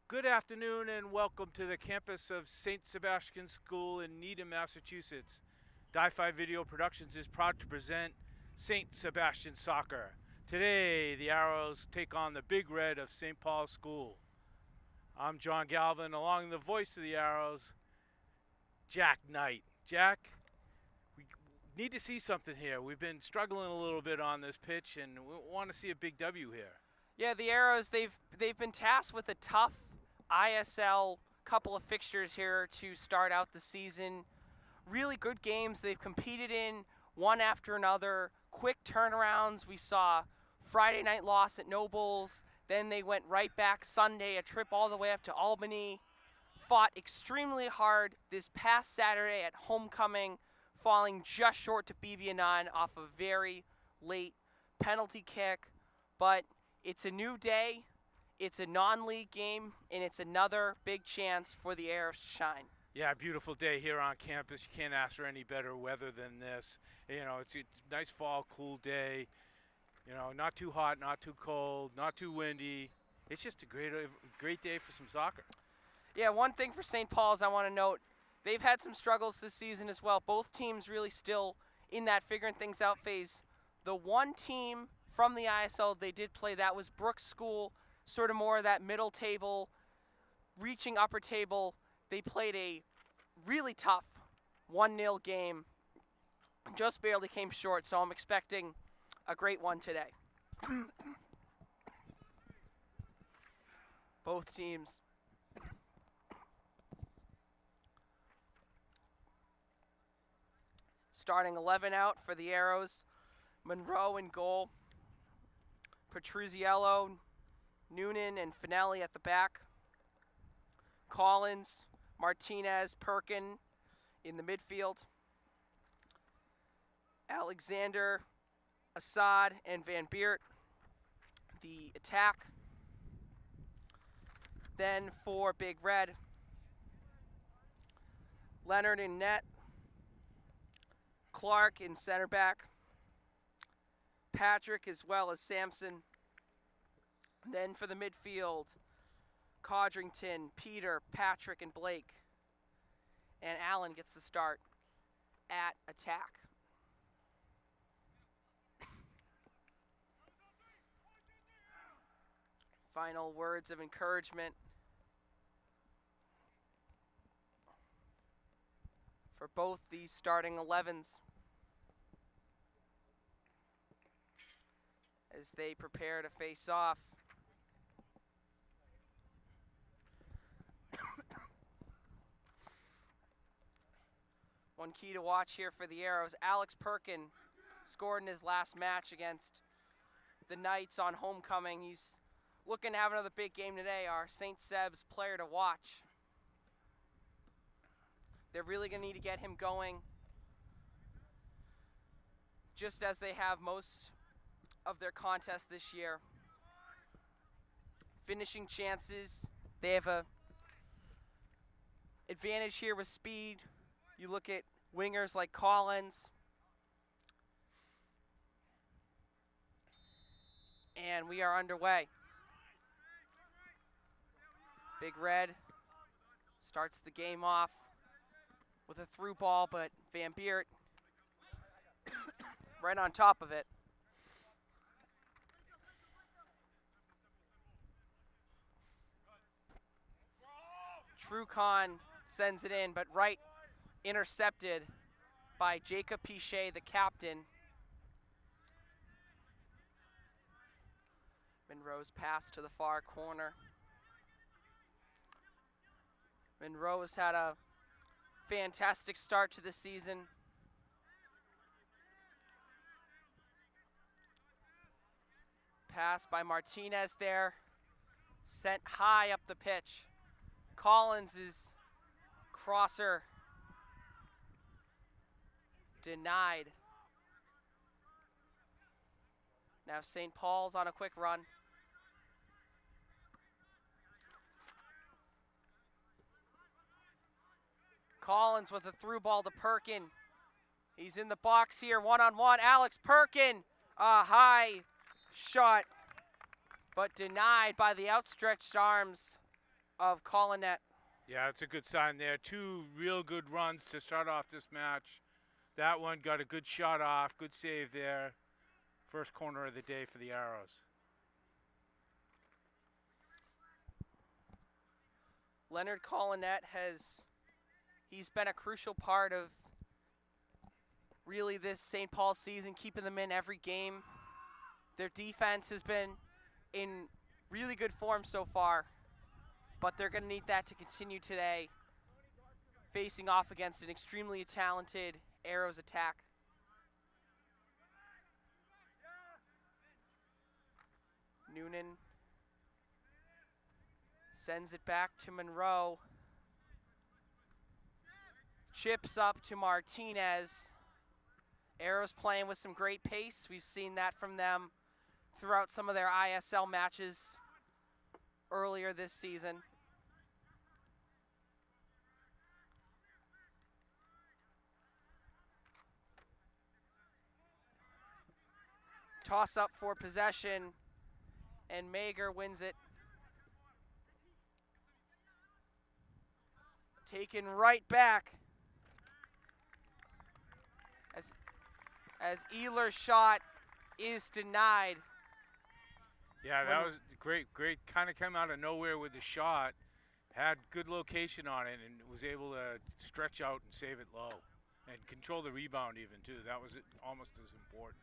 Good afternoon and welcome to the campus of St Sebastians School in Needham, Massachusetts. Di-Fi Video Productions is proud to present St. Sebastian Soccer. Today, the Arrows take on the Big Red of St. Paul's School. I'm John Galvin, along the voice of the Arrows, Jack Knight. Jack, we need to see something here. We've been struggling a little bit on this pitch, and we want to see a big W here. Yeah, the Arrows, they've been tasked with a tough ISL couple of fixtures here to start out the season. Really good games they've competed in, one after another, quick turnarounds. We saw Friday night loss at Nobles, then they went right back Sunday, a trip all the way up to Albany, fought extremely hard this past Saturday at homecoming, falling just short to BB9 off a very late penalty kick. But it's a new day, it's a non-league game, and it's another big chance for the Arrows to shine. Yeah, beautiful day here on campus. You can't ask for any better weather than this. You know, it's a nice fall, cool day. You know, not too hot, not too cold, not too windy. It's just a great day for some soccer. Yeah, one thing for St. Paul's I want to note, they've had some struggles this season as well. Both teams really still in that figuring things out phase. The one team from the ISL they did play, that was Brooks School, sort of more of that middle table, reaching upper table. They played a really tough 1-0 game, just barely came short, so I'm expecting a great one today. Both teams starting 11 out for the Arrows. Monroe in goal. Petruzziello, Noonan, and Finelli at the back. Collins, Martinez, Perkin in the midfield. Alexander, Assad, and Van Beert, the attack. Then for Big Red, Leonard in net, Clark in center back, Patrick as well as Sampson. Then for the midfield, Codrington, Peter, Patrick, and Blake. And Allen gets the start at attack. Final words of encouragement for both these starting 11s as they prepare to face off. One key to watch here for the Arrows, Alex Perkin scored in his last match against the Knights on homecoming. He's looking to have another big game today, our St. Seb's player to watch. They're really going to need to get him going, just as they have most of their contests this year. Finishing chances, they have a advantage here with speed. You look at wingers like Collins. And we are underway. Big Red starts the game off with a through ball, but Van Beert right on top of it. Trucon sends it in, but right intercepted by Jacob Pichet, the captain. Monroe's pass to the far corner. Monroe has had a fantastic start to the season. Pass by Martinez there, sent high up the pitch. Collins' crosser denied. Now St. Paul's on a quick run. Collins with a through ball to Perkin. He's in the box here, one-on-one. Alex Perkin, a high shot, but denied by the outstretched arms of Collinet. Yeah, it's a good sign there. 2 real good runs to start off this match. That one got a good shot off, good save there. First corner of the day for the Arrows. Leonard Collinet he's been a crucial part of really this St. Paul season, keeping them in every game. Their defense has been in really good form so far, but they're going to need that to continue today, facing off against an extremely talented Arrows attack. Noonan sends it back to Monroe. Chips up to Martinez. Arrows playing with some great pace. We've seen that from them throughout some of their ISL matches earlier this season. Toss up for possession, and Mager wins it. Taken right back as Ehler's shot is denied. Yeah, that was great. Kind of came out of nowhere with the shot. Had good location on it and was able to stretch out and save it low and control the rebound even too. That was almost as important.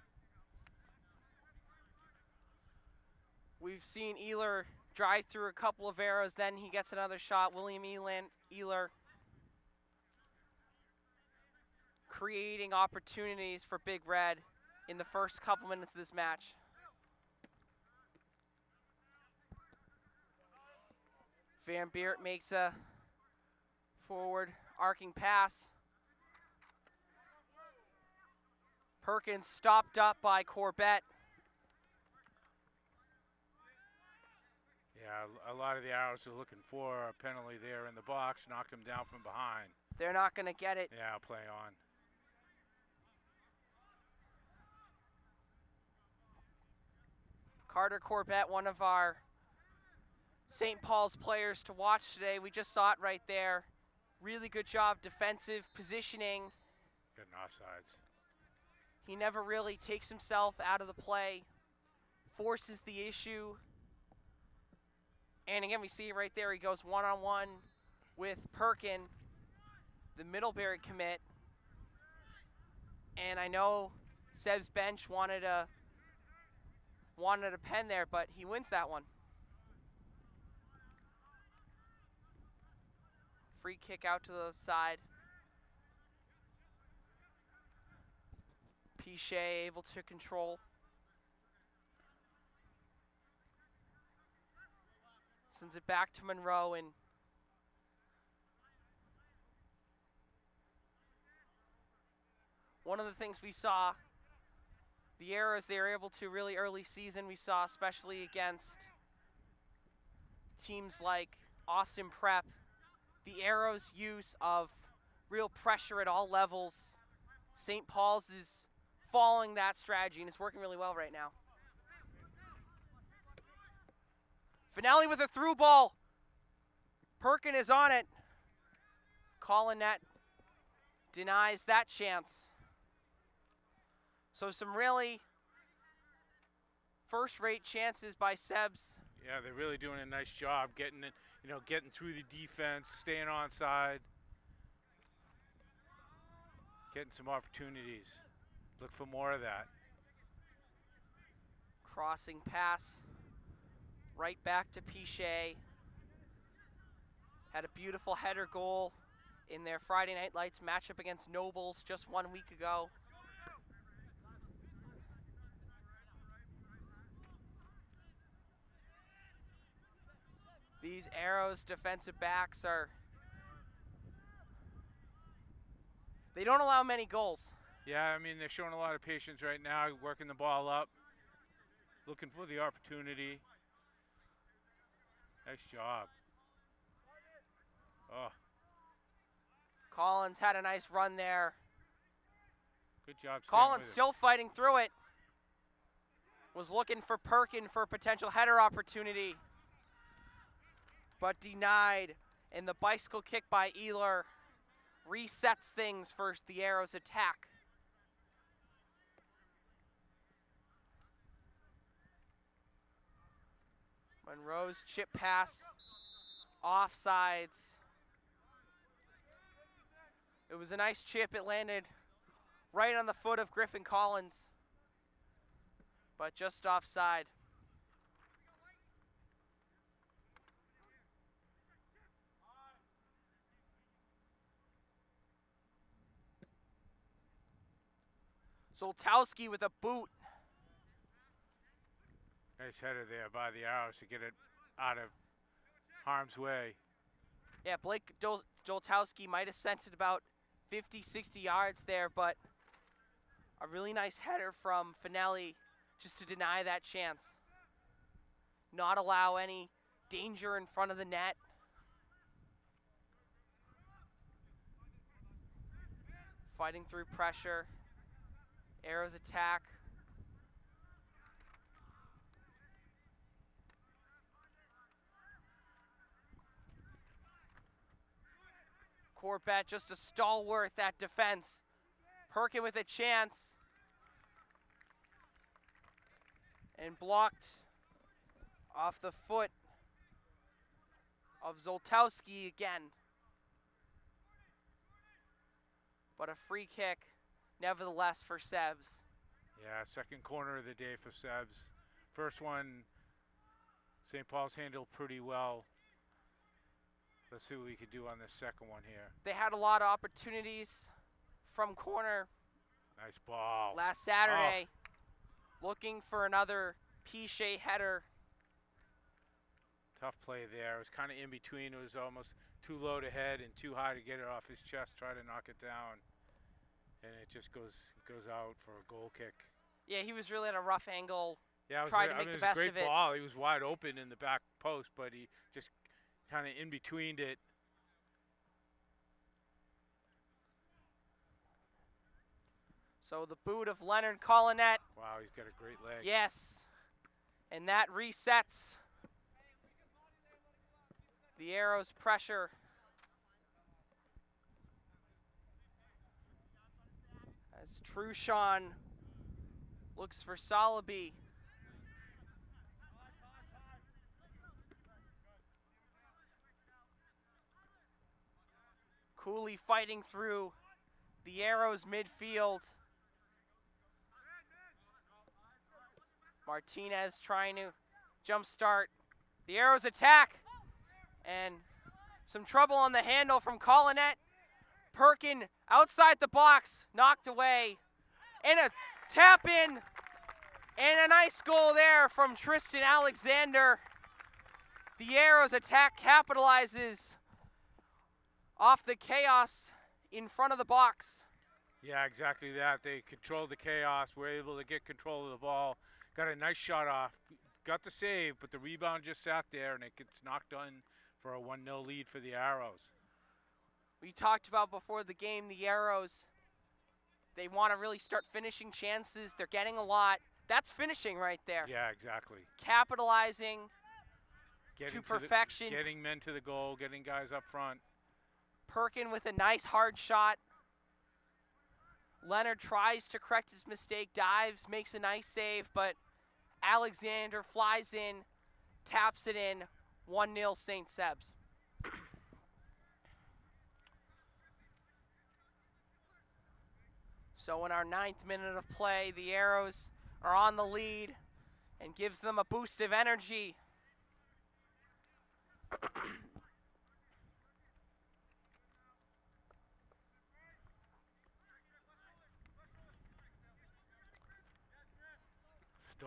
We've seen Ehler drive through a couple of arrows, then he gets another shot. William Ehler creating opportunities for Big Red in the first couple minutes of this match. Van Beert makes a forward arcing pass. Perkins stopped up by Corbett. Yeah, a lot of the Arrows are looking for a penalty there in the box, knocked him down from behind. They're not going to get it. Yeah, play on. Carter Corbett, one of our St. Paul's players to watch today. We just saw it right there. Really good job, defensive positioning. Getting offsides. He never really takes himself out of the play, forces the issue. And again, we see it right there. He goes one-on-one with Perkin, the Middlebury commit. And I know Seb's bench wanted a pen there, but he wins that one. Free kick out to the side. Pichet able to control. Sends it back to Monroe, and one of the things we saw, the Arrows, they were able to really early season, we saw especially against teams like Austin Prep, the Arrows' use of real pressure at all levels. St. Paul's is following that strategy, and it's working really well right now. Finale with a through ball. Perkin is on it. Collinet denies that chance. So some really first-rate chances by Sebs. Yeah, they're really doing a nice job getting it, getting through the defense, staying onside, getting some opportunities. Look for more of that. Crossing pass. Right back to Pichet. Had a beautiful header goal in their Friday Night Lights matchup against Nobles just 1 week ago. These Arrows defensive backs they don't allow many goals. Yeah, I mean, they're showing a lot of patience right now, working the ball up, looking for the opportunity. Nice job. Oh. Collins had a nice run there. Good job. Collins still fighting through it. Was looking for Perkin for a potential header opportunity. but denied. And the bicycle kick by Ehler resets things for the Arrows attack. Monroe's chip pass, offsides. It was a nice chip. It landed right on the foot of Griffin Collins, but just offside. Zoltowski with a boot. Nice header there by the Arrows to get it out of harm's way. Yeah, Blake Zoltowski might have sent it about 50, 60 yards there, but a really nice header from Finelli just to deny that chance. Not allow any danger in front of the net. Fighting through pressure. Arrows attack. Corbett just a stalwart at defense. Perkin with a chance. And blocked off the foot of Zoltowski again. But a free kick, nevertheless, for Sebs. Yeah, second corner of the day for Sebs. First one, St. Paul's handled pretty well. Let's see what we could do on this second one here. They had a lot of opportunities from corner. Nice ball. Last Saturday, looking for another Piche header. Tough play there. It was kind of in between. It was almost too low to head and too high to get it off his chest, try to knock it down. And it just goes out for a goal kick. Yeah, he was really at a rough angle. Yeah, it was, tried to make the best it was a of great it. ball. He was wide open in the back post, but he just kind of in betweened it. So the boot of Leonard Collinet. Wow, he's got a great leg. Yes. And that resets the Arrows' pressure. As Truchon looks for Soloby. Cooley fighting through the Arrows midfield. Martinez trying to jumpstart the Arrows attack. And some trouble on the handle from Collinet. Perkin outside the box, knocked away. And a tap in. And a nice goal there from Tristan Alexander. The Arrows attack capitalizes off the chaos in front of the box. Yeah, exactly that. They controlled the chaos, were able to get control of the ball. Got a nice shot off, got the save, but the rebound just sat there and it gets knocked on for a 1-0 lead for the Arrows. We talked about before the game, the Arrows, they want to really start finishing chances. They're getting a lot. That's finishing right there. Yeah, exactly. Capitalizing to perfection. Getting men to the goal, getting guys up front. Perkin with a nice hard shot. Leonard tries to correct his mistake, dives, makes a nice save, but Alexander flies in, taps it in, 1-0 St. Sebs. So in our 9th minute of play, the Arrows are on the lead and gives them a boost of energy.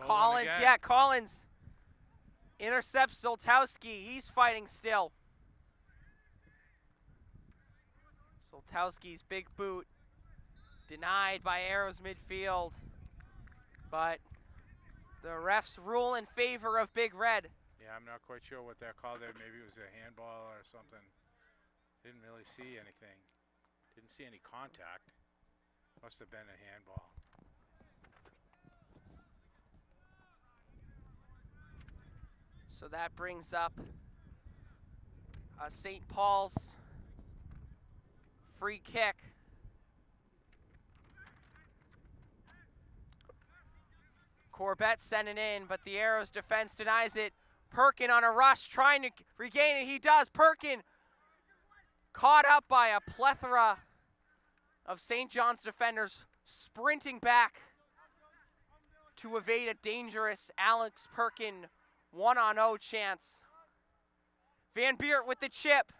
Collins, yeah, Collins intercepts Zoltowski. He's fighting still. Zoltowski's big boot denied by Arrows midfield. But the refs rule in favor of Big Red. Yeah, I'm not quite sure what that called there. Maybe it was a handball or something. Didn't really see anything. Didn't see any contact. Must have been a handball. So that brings up St. Paul's free kick. Corbett sending in, but the Arrows defense denies it. Perkin on a rush, trying to regain it. He does. Perkin caught up by a plethora of St. John's defenders, sprinting back to evade a dangerous Alex Perkin 1-on-0 chance. Van Beert with the chip.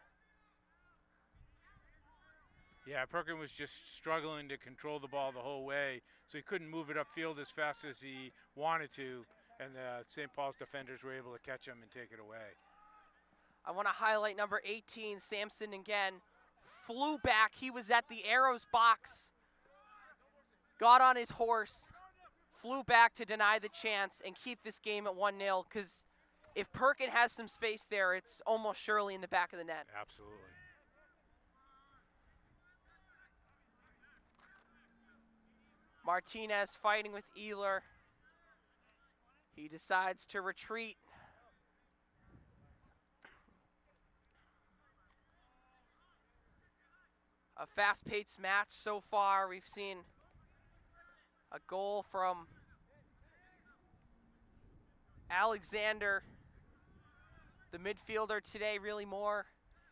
Yeah, Perkin was just struggling to control the ball the whole way, so he couldn't move it upfield as fast as he wanted to, and the St. Paul's defenders were able to catch him and take it away. I want to highlight number 18, Samson again. Flew back. He was at the Arrows box, got on his horse, flew back to deny the chance and keep this game at 1-0, because if Perkin has some space there, it's almost surely in the back of the net. Absolutely. Martinez fighting with Ehler. He decides to retreat. A fast-paced match so far. We've seen a goal from Alexander, the midfielder today, really more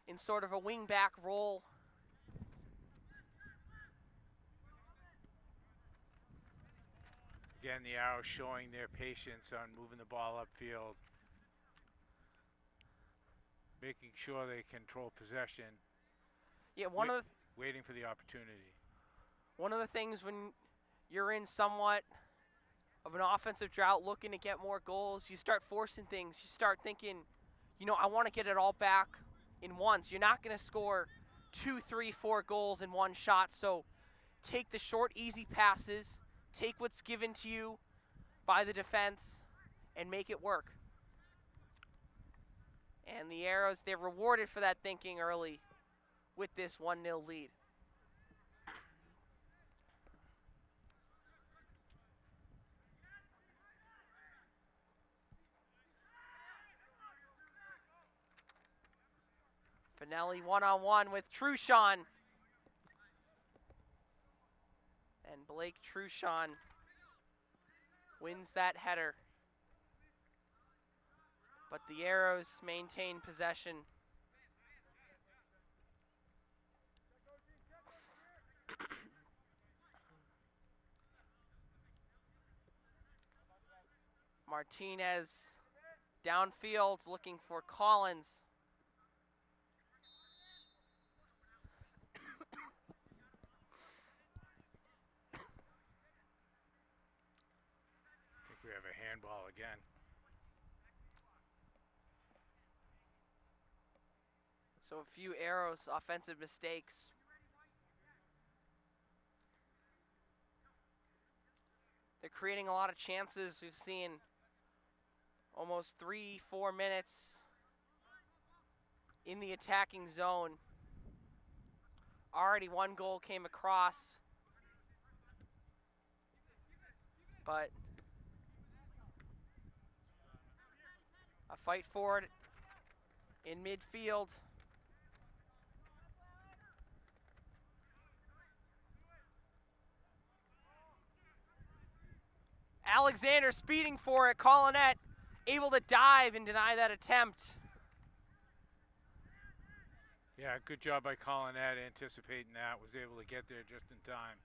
in sort of a wing-back role. Again, the Arrows showing their patience on moving the ball upfield, making sure they control possession. Yeah, waiting for the opportunity. One of the things when you're in somewhat of an offensive drought, looking to get more goals, you start forcing things. You start thinking, I want to get it all back in once. You're not going to score 2, 3, 4 goals in one shot, so take the short, easy passes. Take what's given to you by the defense and make it work. And the Arrows, they're rewarded for that thinking early with this 1-0 lead. Finelli one-on-one with Truchon. And Blake Truchon wins that header. But the Arrows maintain possession. Martinez downfield looking for Collins. We have a handball again. So a few Arrows offensive mistakes. They're creating a lot of chances. We've seen almost 3-4 minutes in the attacking zone. Already one goal came across, but a fight for it in midfield. Alexander speeding for it. Collinette able to dive and deny that attempt. Yeah, good job by Collinette anticipating that. Was able to get there just in time.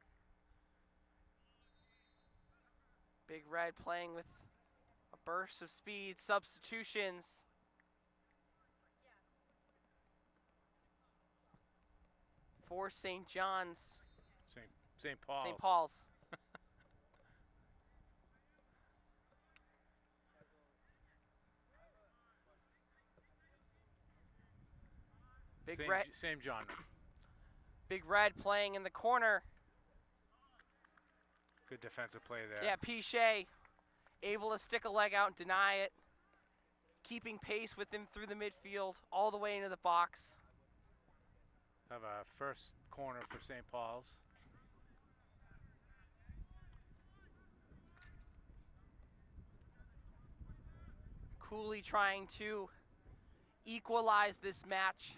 Big Red playing with a burst of speed. Substitutions. For St. John's. St. Paul's. St. Paul's. Same John. Big Red playing in the corner. Good defensive play there. Yeah, Pichet able to stick a leg out and deny it. Keeping pace with him through the midfield, all the way into the box. Have a first corner for St. Paul's. Cooley trying to equalize this match.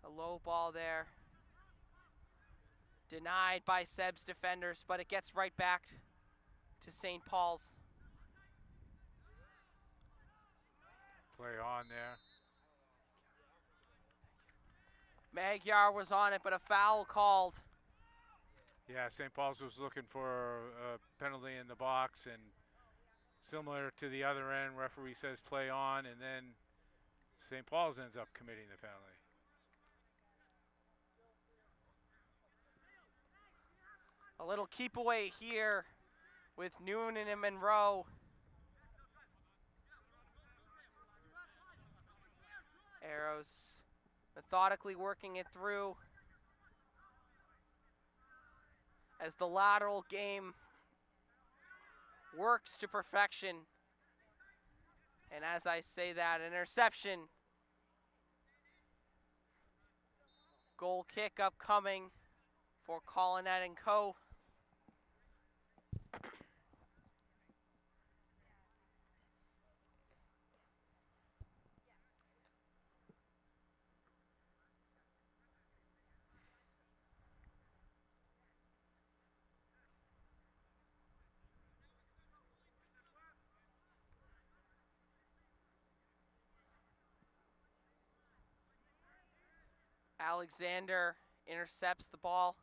A low ball there. Denied by Seb's defenders, but it gets right back to St. Paul's. Play on there. Magyar was on it, but a foul called. Yeah, St. Paul's was looking for a penalty in the box, and similar to the other end, referee says play on, and then St. Paul's ends up committing the penalty. A little keep away here with Noonan and Monroe. Arrows methodically working it through as the lateral game works to perfection. And as I say that, interception. Goal kick upcoming for Collinet and Co. Alexander intercepts the ball.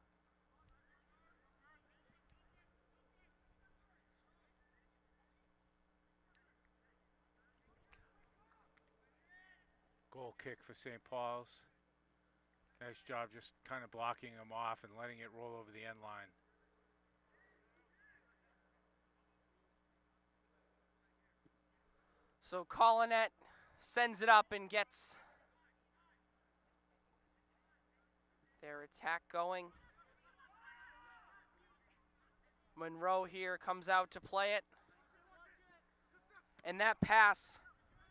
Goal kick for St. Paul's. Nice job just kind of blocking him off and letting it roll over the end line. So Collinet sends it up and gets their attack going. Monroe here comes out to play it. And that pass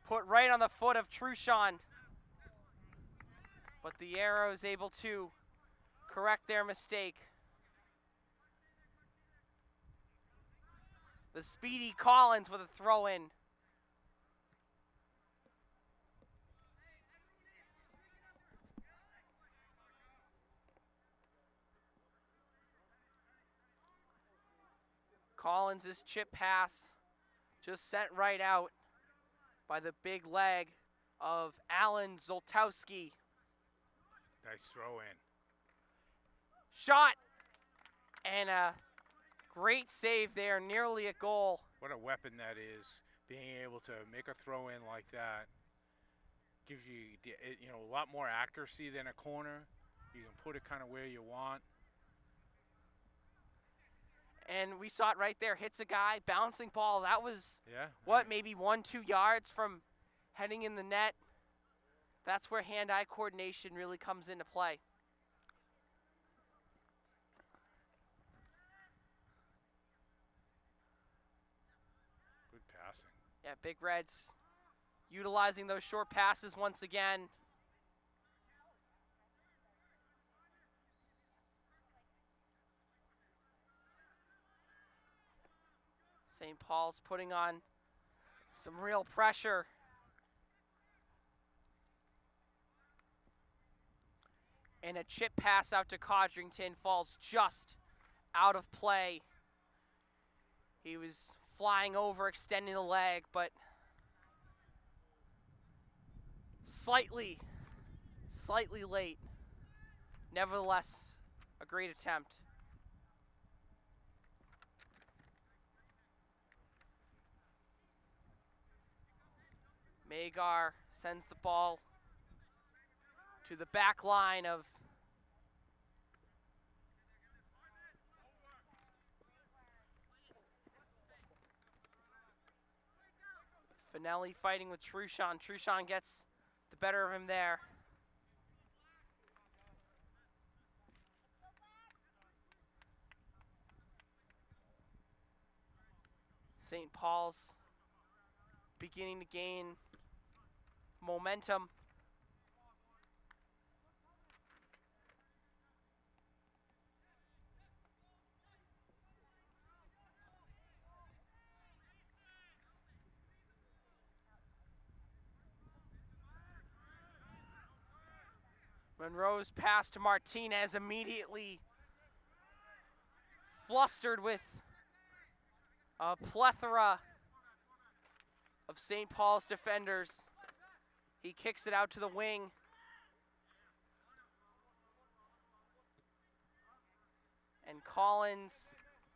put right on the foot of Truchon. But the Arrows able to correct their mistake. The speedy Collins with a throw in. Collins' chip pass just sent right out by the big leg of Alan Zoltowski. Nice throw in. Shot and a great save there, nearly a goal. What a weapon that is, being able to make a throw in like that. Gives you, a lot more accuracy than a corner. You can put it kind of where you want. And we saw it right there, hits a guy, bouncing ball. That was, right. maybe 1-2 yards from heading in the net. That's where hand-eye coordination really comes into play. Good passing. Yeah, Big Reds utilizing those short passes once again. St. Paul's putting on some real pressure. And a chip pass out to Codrington falls just out of play. He was flying over, extending the leg, but slightly late. Nevertheless, a great attempt. Magyar sends the ball to the back line of Finelli fighting with Truchon. Truchon gets the better of him there. St. Paul's beginning to gain momentum. Monroe's pass to Martinez, immediately flustered with a plethora of St. Paul's defenders. He kicks it out to the wing. And Collins,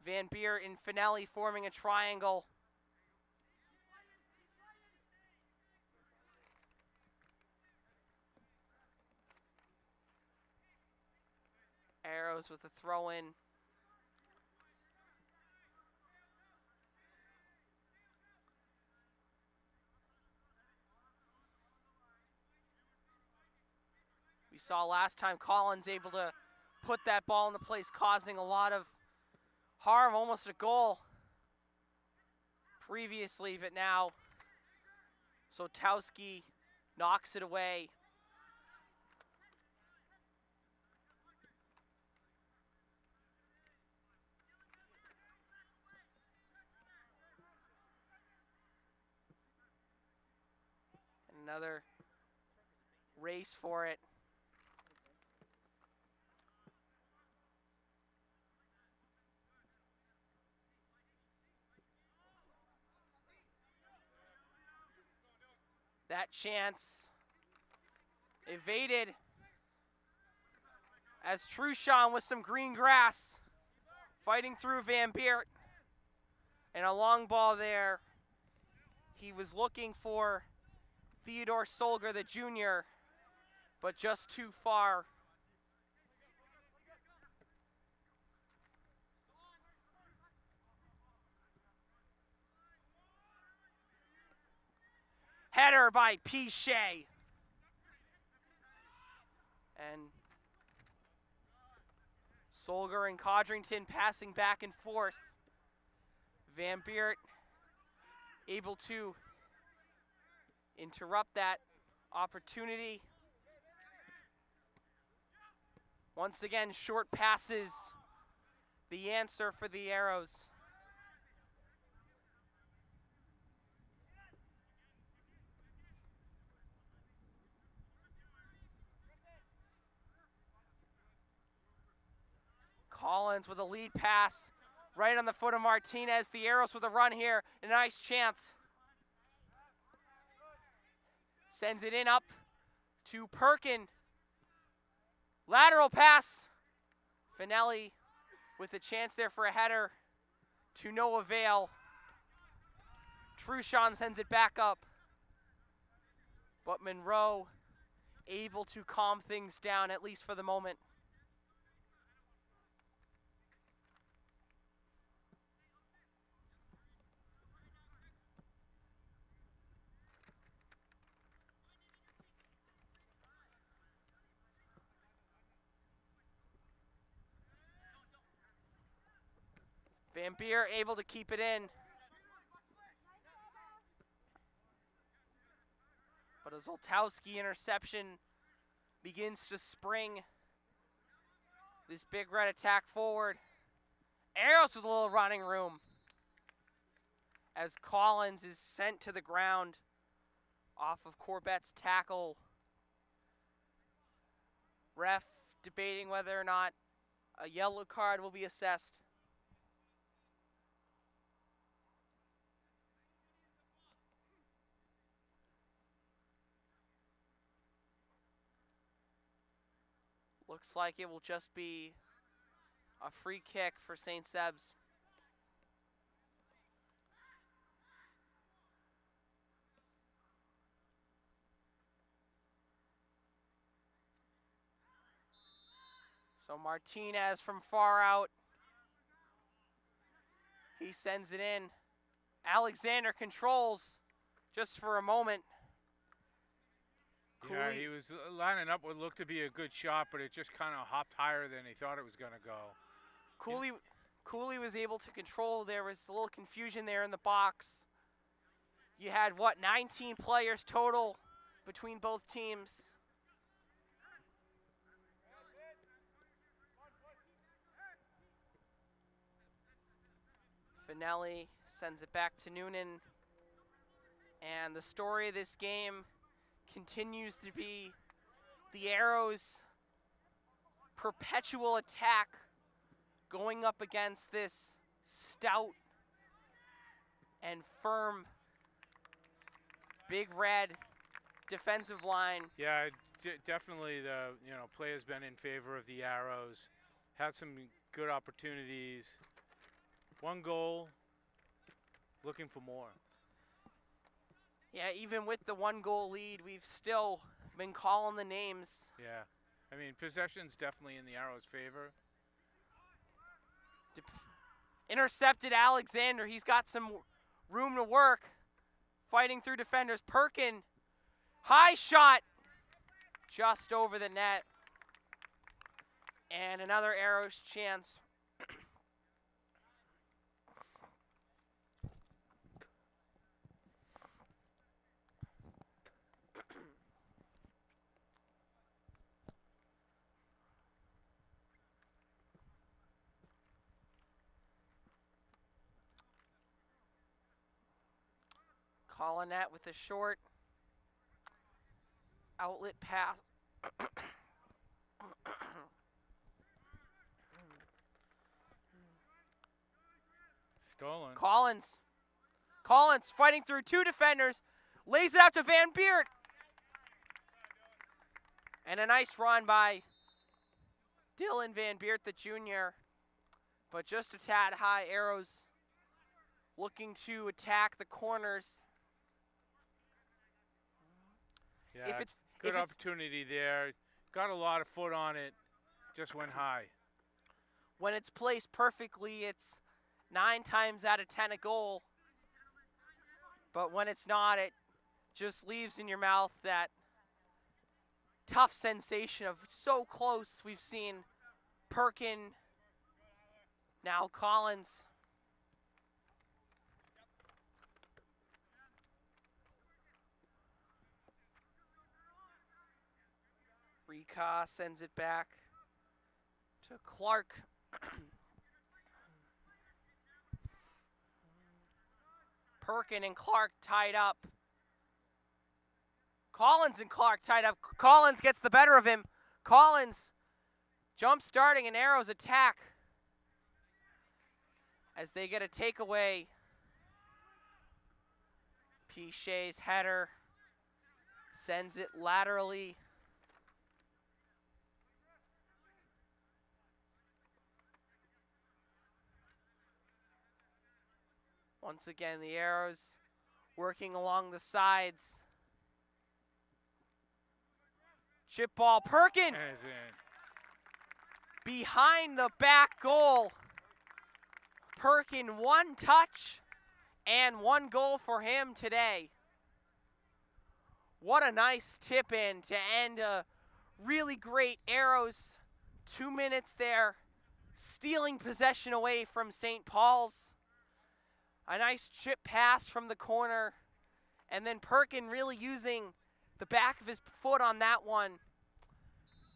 Van Beer, and Finelli forming a triangle. Arrows with a throw-in. We saw last time Collins able to put that ball into place, causing a lot of harm, almost a goal previously, but now Sotowski knocks it away. Another race for it. That chance evaded as Truchon with some green grass fighting through Van Beert. And a long ball there. He was looking for Theodore Solger, the junior, but just too far. Header by Pichet. And Solger and Codrington passing back and forth. Van Beert able to interrupt that opportunity. Once again, short passes, the answer for the Arrows. Collins with a lead pass right on the foot of Martinez. The Arrows with a run here, a nice chance. Sends it in up to Perkin. Lateral pass. Finelli with a chance there for a header to no avail. Truchon sends it back up. But Monroe able to calm things down, at least for the moment. Van Beer able to keep it in. But a Zoltowski interception begins to spring this big red attack forward. Arrows with a little running room as Collins is sent to the ground off of Corbett's tackle. Ref debating whether or not a yellow card will be assessed. Looks like it will just be a free kick for St. Seb's. So Martinez from far out. He sends it in. Alexander controls just for a moment. Yeah, he was lining up what looked to be a good shot, but it just kind of hopped higher than he thought it was going to go. Cooley was able to control. There was a little confusion there in the box. You had, 19 players total between both teams. Finelli sends it back to Noonan. And the story of this game continues to be the Arrows perpetual attack going up against this stout and firm Big Red defensive line. Yeah, definitely the play has been in favor of the Arrows. Had some good opportunities. One goal, looking for more. Yeah, even with the 1-goal lead, we've still been calling the names. Yeah, I mean, possession's definitely in the Arrows' favor. Intercepted Alexander. He's got some room to work. Fighting through defenders. Perkin, high shot, just over the net. And another Arrows chance. Collinette with a short outlet pass. Stolen. Collins fighting through 2 defenders. Lays it out to Van Beert. And a nice run by Dylan Van Beert, the junior. But just a tad high. Arrows looking to attack the corners. Yeah, good opportunity there. Got a lot of foot on it. Just went high. When it's placed perfectly, it's 9 times out of 10 a goal. But when it's not, it just leaves in your mouth that tough sensation of so close. We've seen Perkin, now Collins. Rika sends it back to Clark. Perkin and Clark tied up. Collins and Clark tied up. Collins gets the better of him. Collins jump starting an Arrows attack as they get a takeaway. Pichet's header sends it laterally. Once again, the Arrows working along the sides. Chip ball, Perkin behind the back goal. Perkin, 1 touch and 1 goal for him today. What a nice tip in to end a really great Arrows 2 minutes there, stealing possession away from St. Paul's. A nice chip pass from the corner, and then Perkin really using the back of his foot on that one,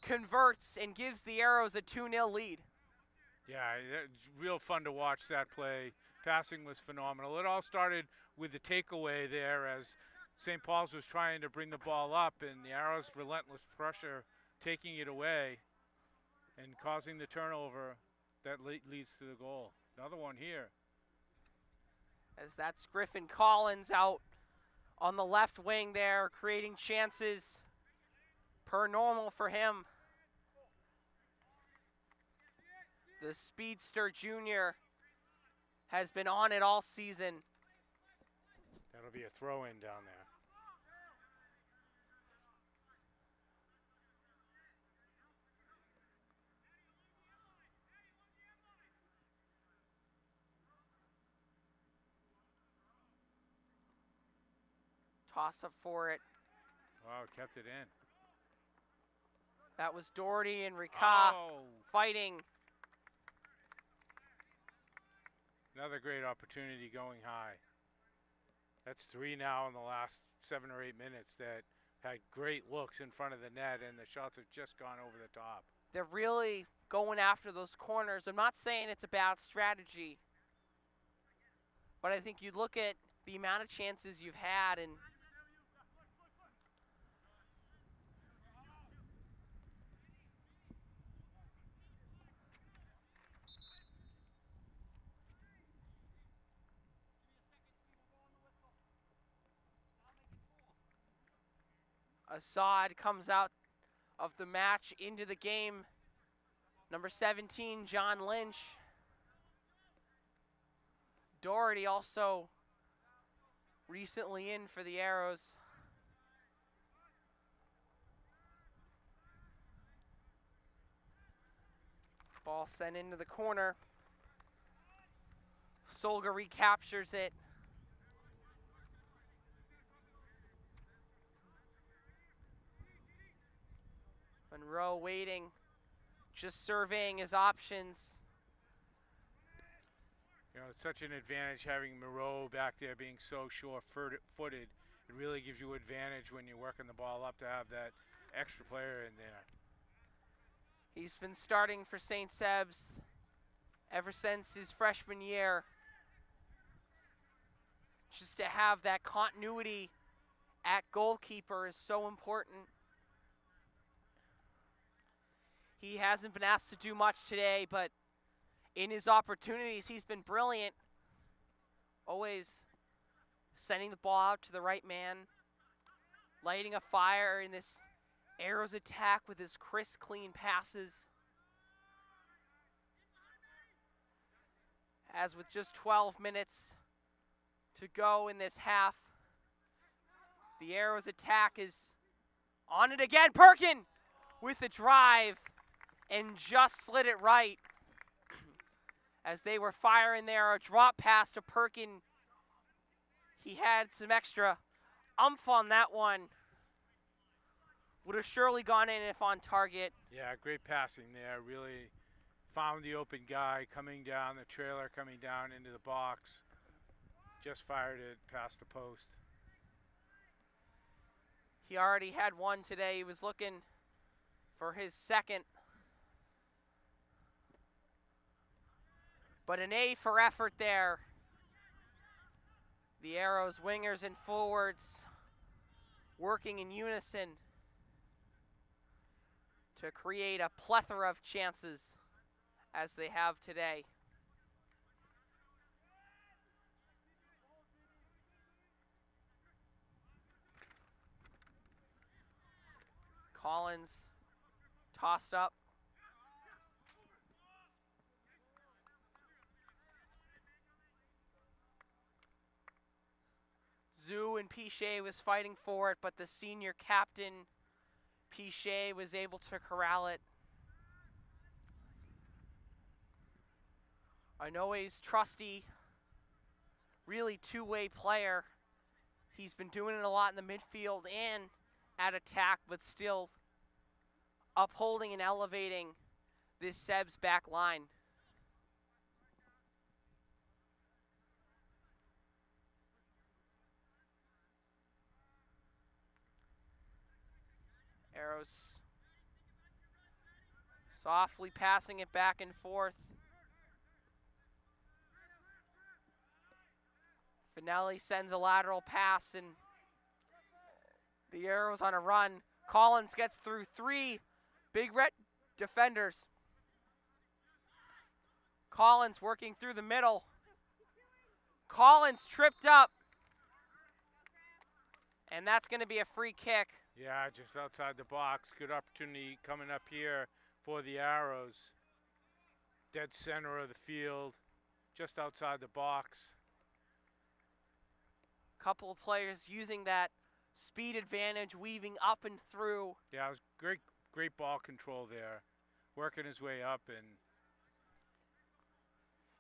converts and gives the Arrows a 2-0 lead. Yeah, it's real fun to watch that play. Passing was phenomenal. It all started with the takeaway there as St. Paul's was trying to bring the ball up, and the Arrows' relentless pressure taking it away and causing the turnover that leads to the goal. Another one here. As that's Griffin Collins out on the left wing there, creating chances per normal for him. The speedster junior has been on it all season. That'll be a throw-in down there. Toss up for it. Wow, kept it in. That was Doherty and Rika fighting. Another great opportunity going high. That's 3 now in the last 7 or 8 minutes that had great looks in front of the net, and the shots have just gone over the top. They're really going after those corners. I'm not saying it's a bad strategy, but I think you look at the amount of chances you've had, and Assad comes out of the match into the game. Number 17, John Lynch. Doherty also recently in for the Arrows. Ball sent into the corner. Solga recaptures it. Monroe waiting, just surveying his options. You know, it's such an advantage having Moreau back there being so sure-footed. It really gives you advantage when you're working the ball up to have that extra player in there. He's been starting for St. Seb's ever since his freshman year. Just to have that continuity at goalkeeper is so important. He hasn't been asked to do much today, but in his opportunities, he's been brilliant. Always sending the ball out to the right man, lighting a fire in this Arrows attack with his crisp, clean passes. As with just 12 minutes to go in this half, the Arrows attack is on it again. Perkin with the drive and just slid it right. As they were firing there, a drop pass to Perkin. He had some extra oomph on that one. Would have surely gone in if on target. Yeah, great passing there. Really found the open guy coming down the trailer, coming down into the box. Just fired it past the post. He already had one today. He was looking for his second. But an A for effort there. The Arrows, wingers and forwards working in unison to create a plethora of chances as they have today. Collins tossed up. Zoo and Pichet was fighting for it, but the senior captain, Pichet, was able to corral it. Inoe's trusty, really two-way player. He's been doing it a lot in the midfield and at attack, but still upholding and elevating this Seb's back line. Arrows softly passing it back and forth. Finelli sends a lateral pass and the Arrows on a run. Collins gets through three big red defenders. Collins working through the middle. Collins tripped up. And that's going to be a free kick. Yeah, just outside the box. Good opportunity coming up here for the Arrows. Dead center of the field, just outside the box. Couple of players using that speed advantage, weaving up and through. Yeah, it was great ball control there. Working his way up, and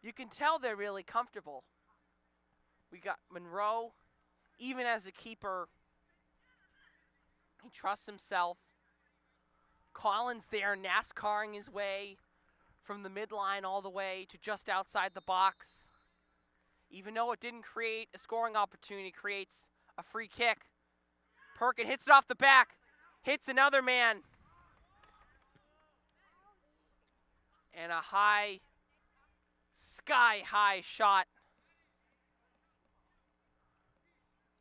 you can tell they're really comfortable. We got Monroe, even as a keeper, he trusts himself. Collins there, NASCARing his way from the midline all the way to just outside the box. Even though it didn't create a scoring opportunity, creates a free kick. Perkin hits it off the back, hits another man. And a high, sky-high shot.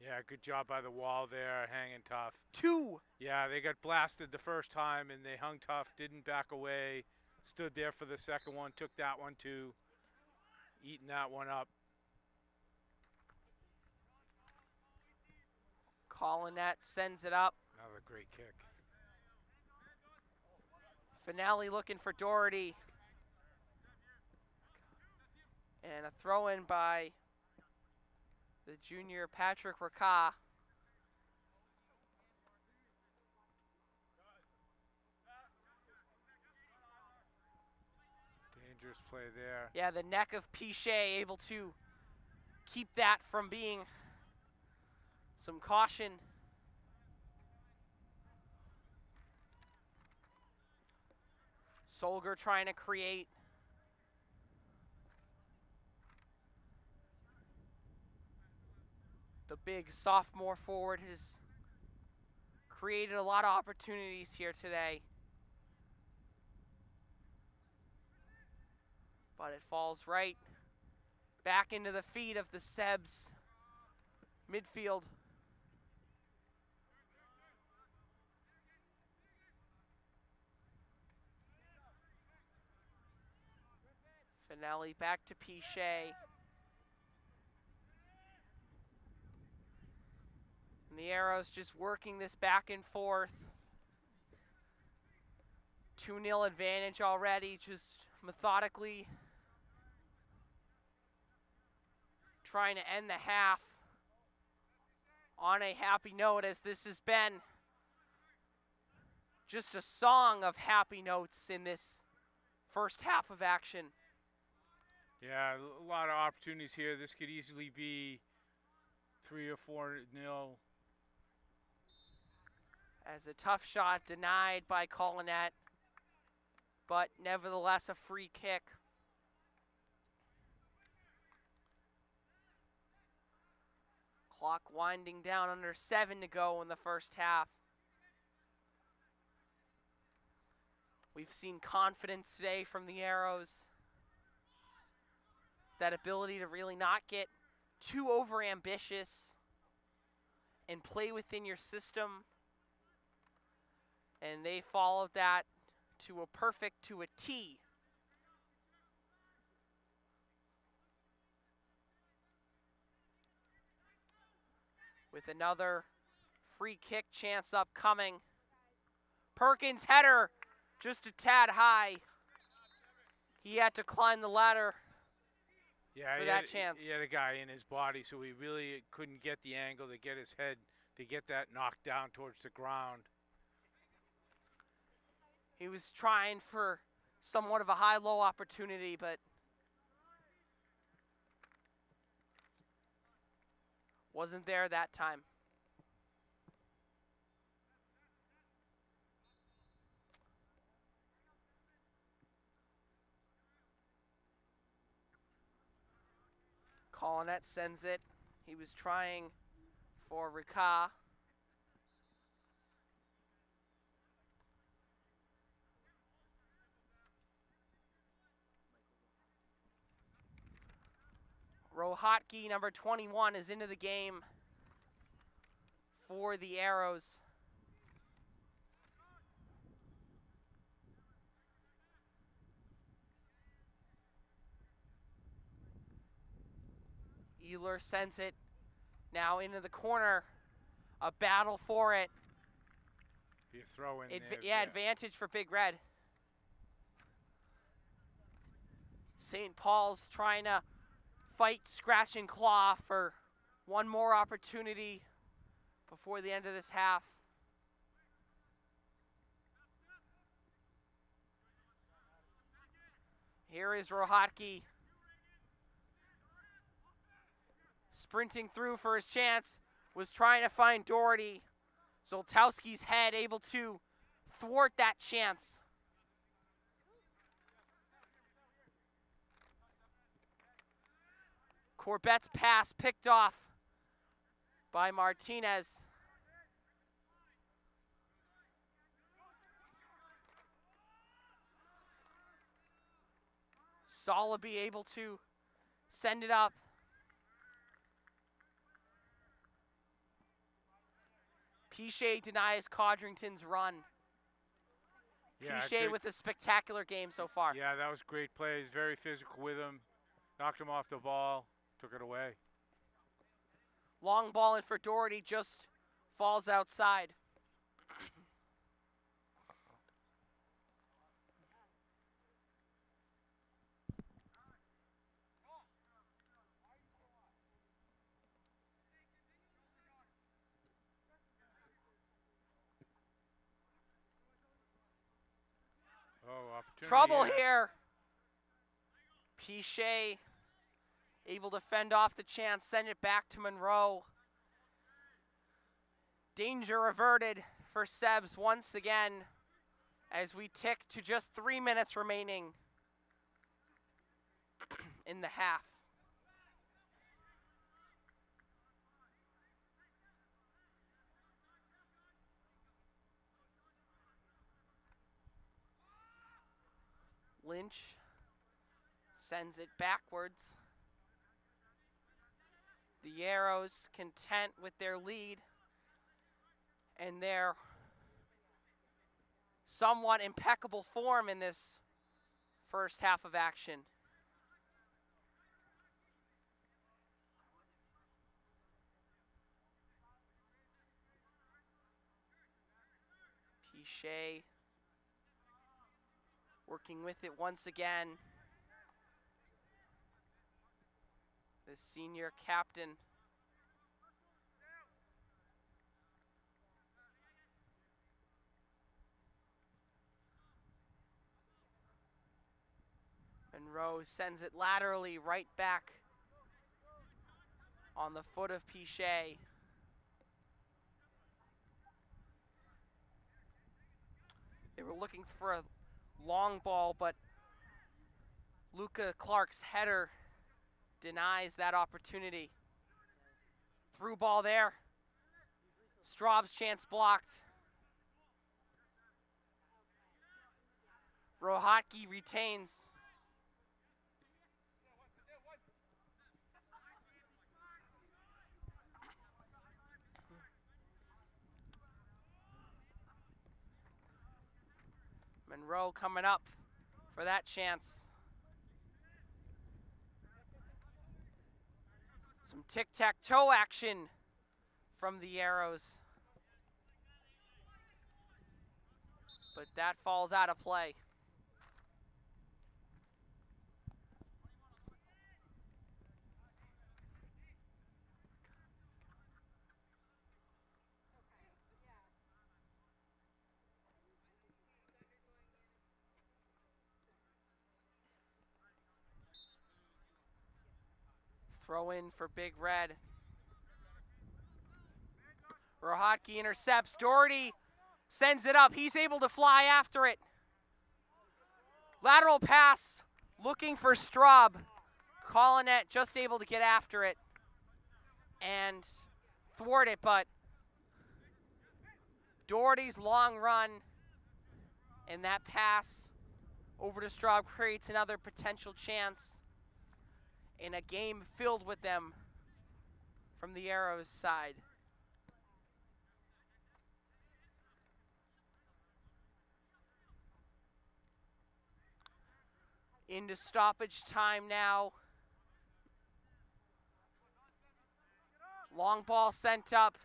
yeah, good job by the wall there, hanging tough. Two. Yeah, they got blasted the first time, and they hung tough, didn't back away, stood there for the second one, took that one too, eating that one up. Collinet sends it up. Another great kick. Finale looking for Doherty. And a throw in by the junior Patrick Raka. Dangerous play there. Yeah, the neck of Pichet able to keep that from being some caution. Solger trying to create. The big sophomore forward has created a lot of opportunities here today. But it falls right back into the feet of the Sebs midfield. Finale back to Pichet. And the Arrows just working this back and forth. 2-0 advantage already, just methodically trying to end the half on a happy note, as this has been just a song of happy notes in this first half of action. Yeah, a lot of opportunities here. This could easily be 3 or 4-0. As a tough shot denied by Collinet, but nevertheless a free kick. Clock winding down, under 7 to go in the first half. We've seen confidence today from the Arrows. That ability to really not get too overambitious and play within your system. And they followed that to a T. With another free kick chance upcoming. Perkins' header just a tad high. He had to climb the ladder for that chance. He had a guy in his body, so he really couldn't get the angle to get his head to get that knocked down towards the ground. He was trying for somewhat of a high-low opportunity, but wasn't there that time. Collinet sends it. He was trying for Rika. Rohatki, number 21, is into the game for the Arrows. Ehler sends it now into the corner. A battle for it. Be a throw in there. Yeah, advantage for Big Red. St. Paul's trying to fight, scratch, and claw for one more opportunity before the end of this half. Here is Rohatki. Sprinting through for his chance, was trying to find Doherty. Zoltowski's head able to thwart that chance. Corbette's pass picked off by Martinez. Solaby able to send it up. Pichet denies Codrington's run. Yeah, Pichet with a spectacular game so far. Yeah, that was great play. He's very physical with him. Knocked him off the ball. Took it away. Long ball in for Doherty, just falls outside. opportunity. Trouble here. Pichet able to fend off the chance, send it back to Monroe. Danger averted for Sebs once again as we tick to just 3 minutes remaining in the half. Lynch sends it backwards. The Arrows content with their lead and their somewhat impeccable form in this first half of action. Pichet working with it once again. The senior captain. Monroe sends it laterally right back on the foot of Pichet. They were looking for a long ball, but Luca Clark's header denies that opportunity. Through ball there. Straub's chance blocked. Rohatke retains. Monroe coming up for that chance. Some tic-tac-toe action from the Arrows. But that falls out of play. Throw in for Big Red. Rohatke intercepts. Doherty sends it up. He's able to fly after it. Lateral pass, looking for Straub. Collinet just able to get after it and thwart it, but Doherty's long run and that pass over to Straub creates another potential chance in a game filled with them from the Arrows side. Into stoppage time now. Long ball sent up.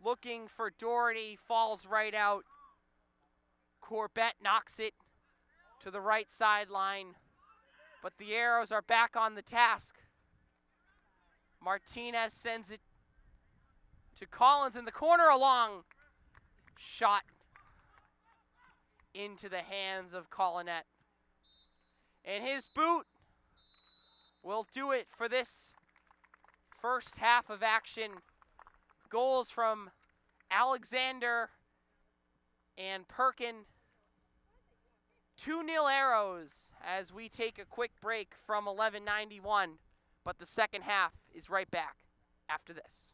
Looking for Doherty, falls right out. Corbett knocks it to the right sideline, but the Arrows are back on the task. Martinez sends it to Collins in the corner, a long shot into the hands of Collinet. And his boot will do it for this first half of action. Goals from Alexander and Perkin. 2-0 Arrows as we take a quick break from 1191, but the second half is right back after this.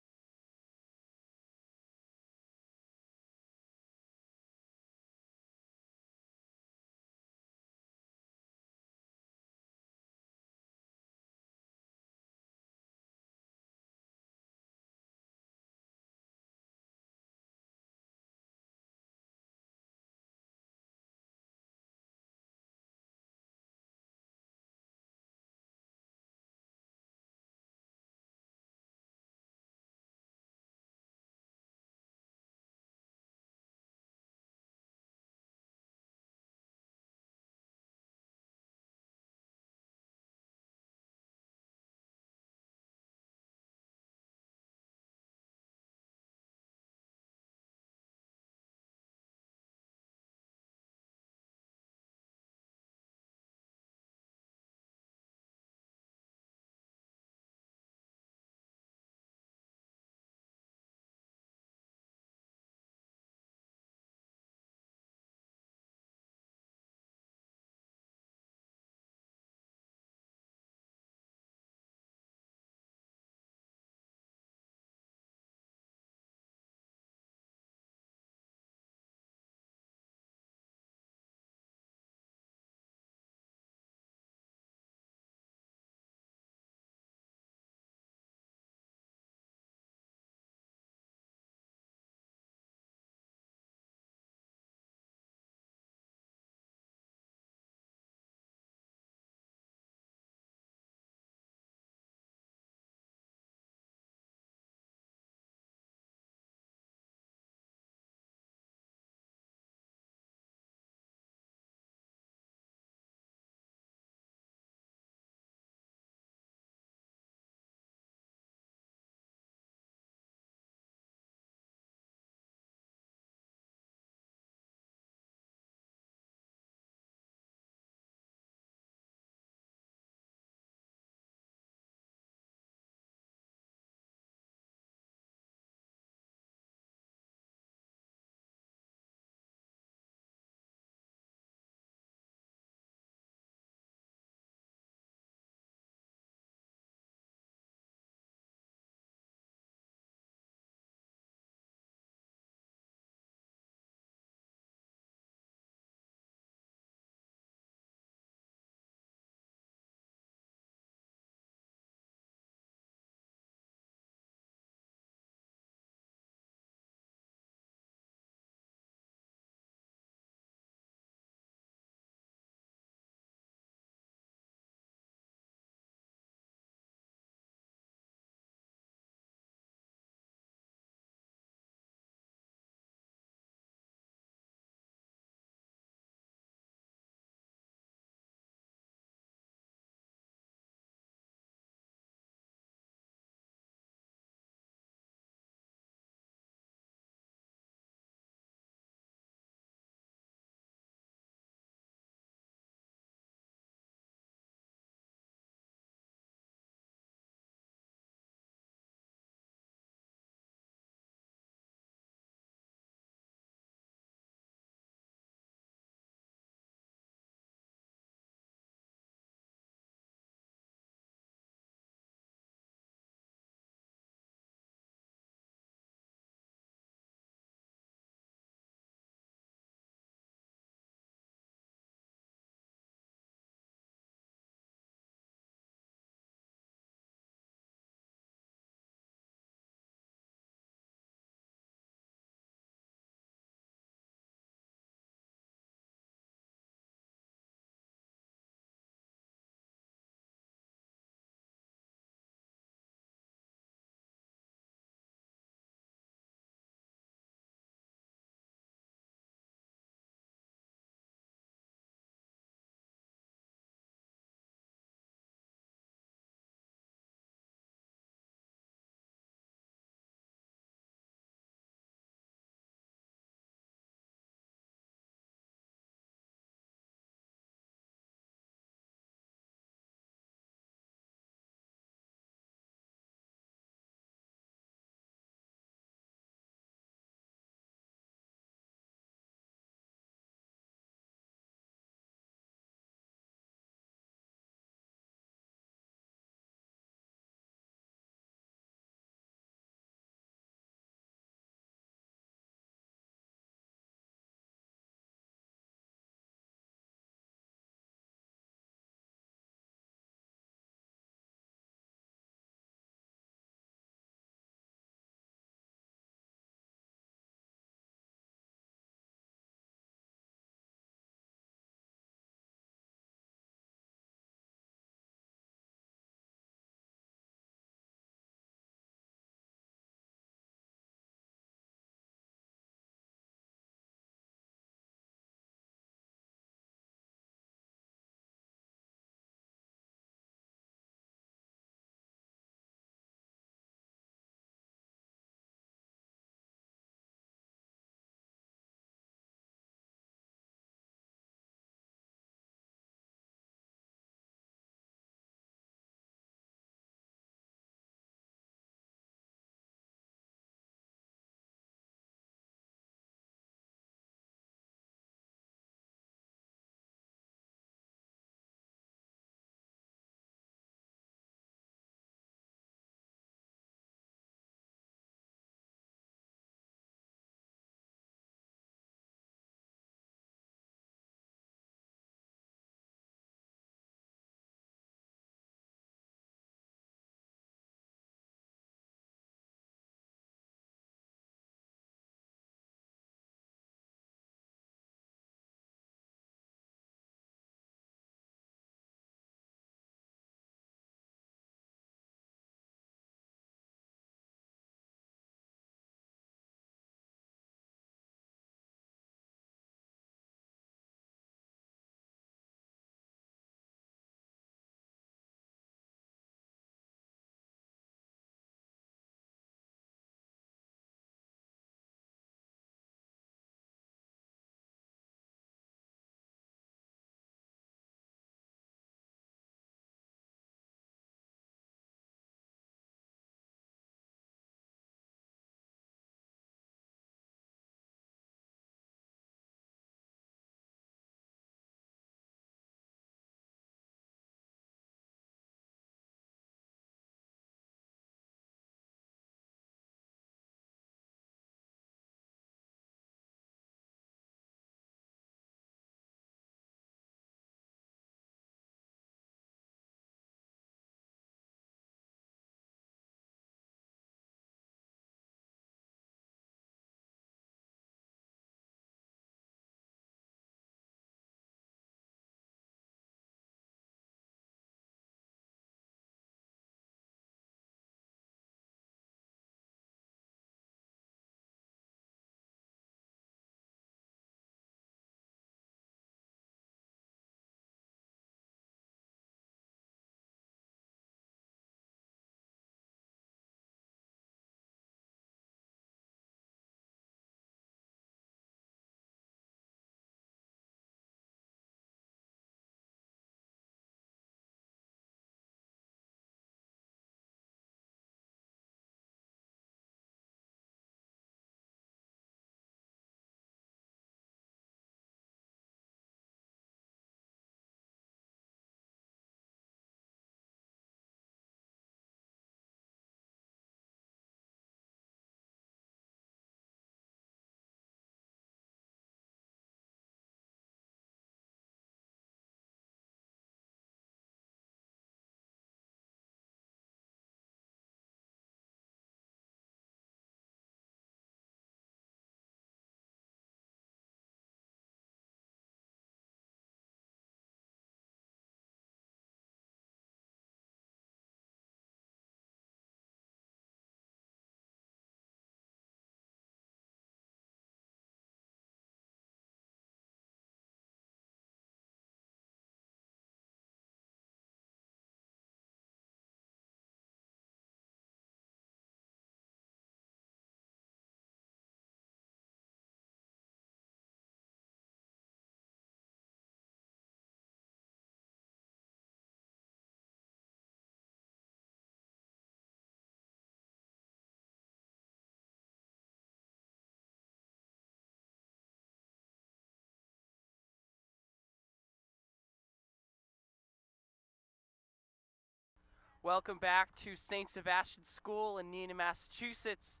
Welcome back to St Sebastians School in Neenah, Massachusetts.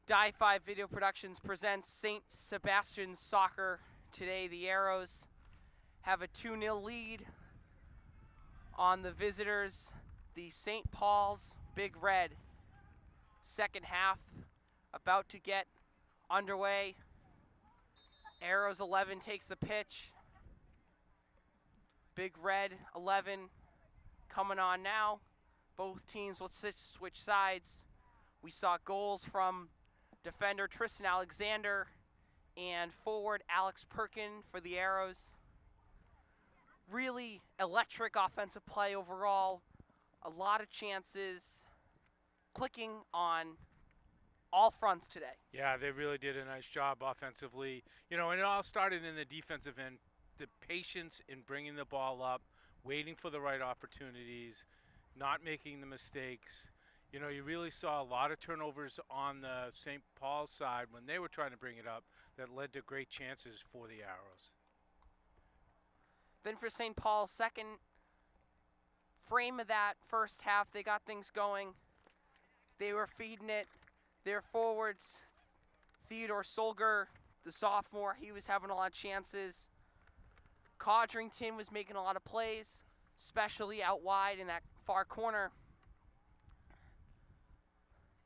Die 5 Video Productions presents St Sebastians Soccer. Today the Arrows have a 2-0 lead on the visitors, the St. Paul's Big Red. Second half about to get underway. Arrows 11 takes the pitch. Big Red 11 coming on now. Both teams will switch sides. We saw goals from defender Tristan Alexander and forward Alex Perkin for the Arrows. Really electric offensive play overall. A lot of chances, clicking on all fronts today. Yeah, they really did a nice job offensively. And it all started in the defensive end. The patience in bringing the ball up, waiting for the right opportunities, not making the mistakes. You really saw a lot of turnovers on the St. Paul's side when they were trying to bring it up that led to great chances for the Arrows. Then for St. Paul's, second frame of that first half, they got things going. They were feeding it. Their forwards, Theodore Solger, the sophomore, he was having a lot of chances. Codrington was making a lot of plays, especially out wide in that far corner.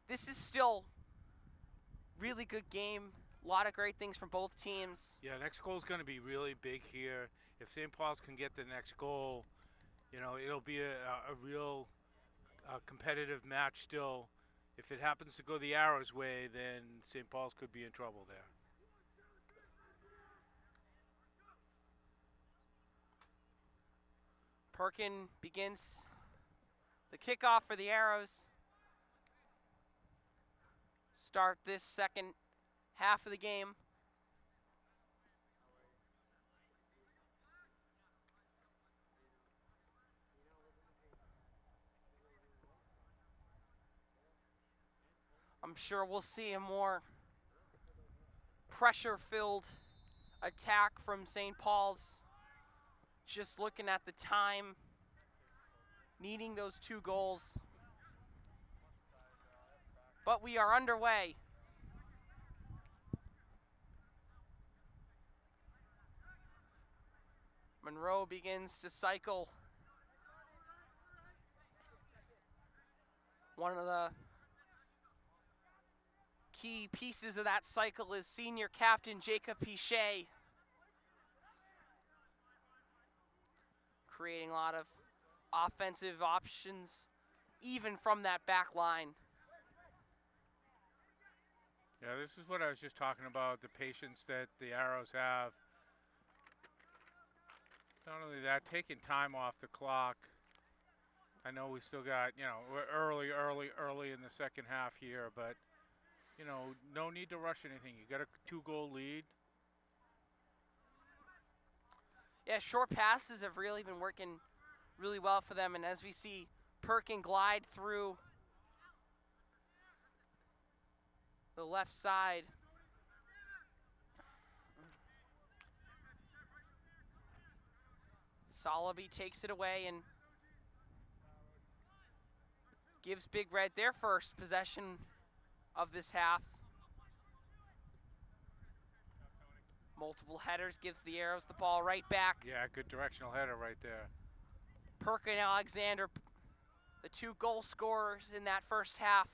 This is still really good game. A lot of great things from both teams. Yeah, next goal is going to be really big here. If St. Paul's can get the next goal, it'll be a real competitive match still. If it happens to go the Arrows' way, then St. Paul's could be in trouble there. Perkin begins the kickoff for the Arrows. Start this second half of the game. I'm sure we'll see a more pressure-filled attack from St. Paul's. Just looking at the time, needing those 2 goals. But we are underway. Monroe begins to cycle. One of the key pieces of that cycle is senior captain Jacob Pichet, creating a lot of offensive options, even from that back line. Yeah, this is what I was just talking about, the patience that the Arrows have. Not only that, taking time off the clock. I know we still got, we're early in the second half here, but, no need to rush anything. You got a 2-goal lead. Yeah, short passes have really been working really well for them, and as we see Perkin glide through the left side. Soloby takes it away and gives Big Red their first possession of this half. Multiple headers, gives the Arrows the ball right back. Yeah, good directional header right there. Perkin and Alexander, the 2 goal scorers in that first half.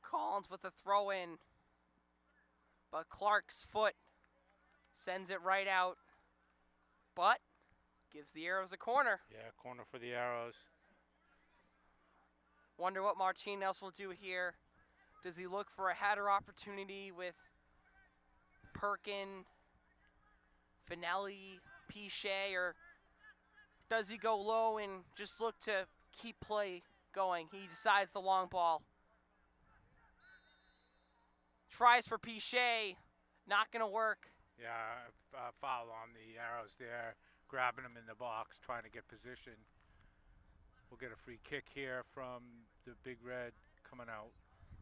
Collins with a throw in, but Clark's foot sends it right out, but gives the Arrows a corner. Yeah, corner for the Arrows. Wonder what Martinez will do here. Does he look for a header opportunity with Perkin, Finelli, Pichet, or does he go low and just look to keep play going? He decides the long ball. Tries for Pichet, not going to work. Yeah, foul on the arrows there, grabbing them in the box, trying to get position. We'll get a free kick here from the Big Red coming out.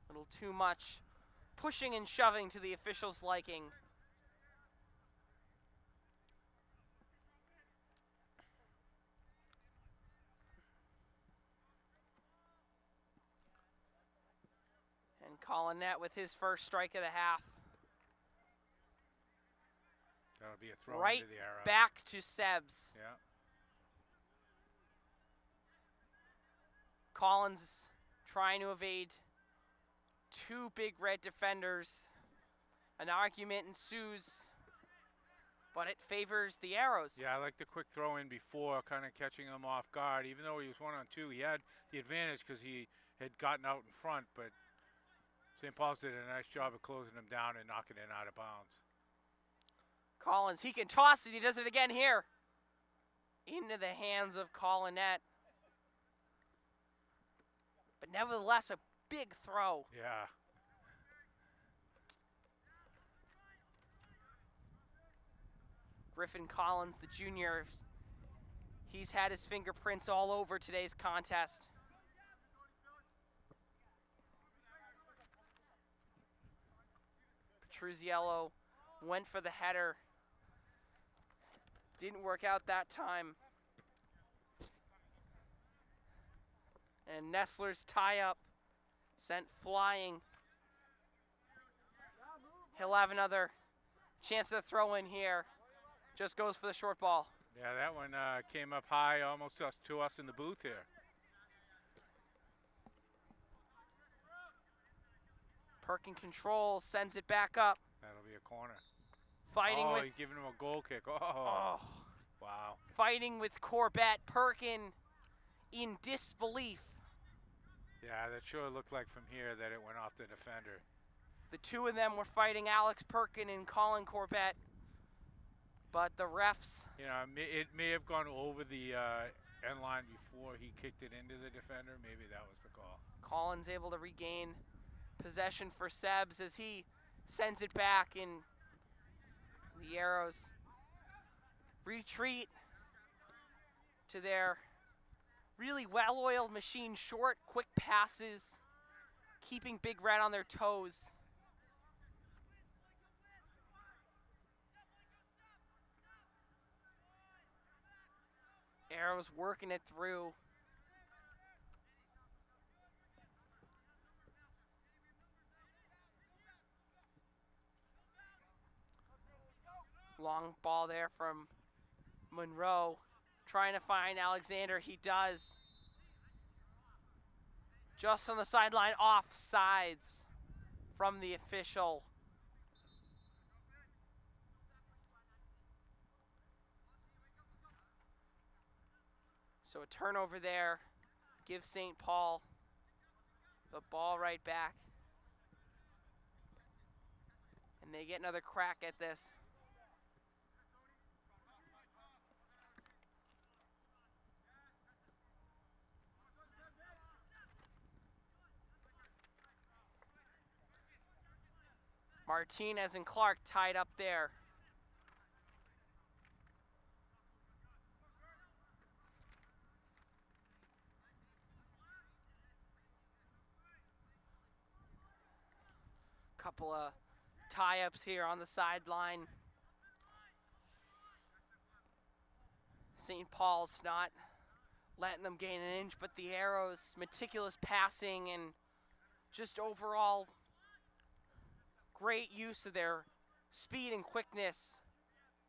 A little too much pushing and shoving to the officials' liking. And Collinette with his first strike of the half. That'll be a throw Right into the arrow. back to Sebs. Yeah. Collins trying to evade two Big Red defenders. An argument ensues, but it favors the Arrows. Yeah, I like the quick throw in before, kind of catching him off guard. Even though he was 1-on-2, he had the advantage because he had gotten out in front, but St. Paul's did a nice job of closing him down and knocking it out of bounds. Collins, he can toss it. He does it again here. Into the hands of Collinette. But nevertheless, a big throw. Yeah. Griffin Collins, the junior, he's had his fingerprints all over today's contest. Petruzziello went for the header. Didn't work out that time. And Nestler's tie-up sent flying. He'll have another chance to throw in here. Just goes for the short ball. Yeah, that one came up high, almost to us in the booth here. Perkin control, sends it back up. That'll be a corner. Fighting with... he's giving him a goal kick. Oh. Wow. Fighting with Corbett. Perkin in disbelief. Yeah, that sure looked like from here that it went off the defender. The two of them were fighting, Alex Perkin and Colin Corbett. But the refs... You know, it may have gone over the end line before he kicked it into the defender. Maybe that was the call. Collins able to regain possession for Sebs as he sends it back, and the Arrows retreat to their really well-oiled machine. Short, quick passes, keeping Big Red on their toes. Arrows working it through. Long ball there from Monroe. Trying to find Alexander. He does. Just on the sideline, offsides from the official. So a turnover there gives St. Paul the ball right back. And they get another crack at this. Martinez and Clark tied up there. Couple of tie-ups here on the sideline. St. Paul's not letting them gain an inch, but the Arrows, meticulous passing and just overall great use of their speed and quickness,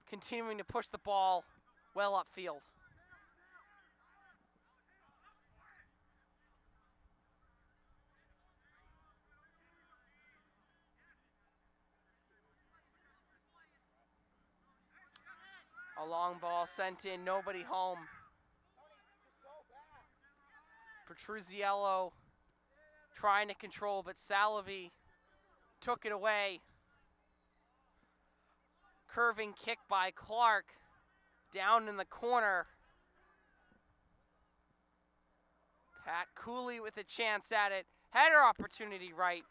continuing to push the ball well upfield. A long ball sent in, nobody home. Petruzziello trying to control, but Salavi took it away. Curving kick by Clark, down in the corner. Pat Cooley with a chance at it. Header opportunity right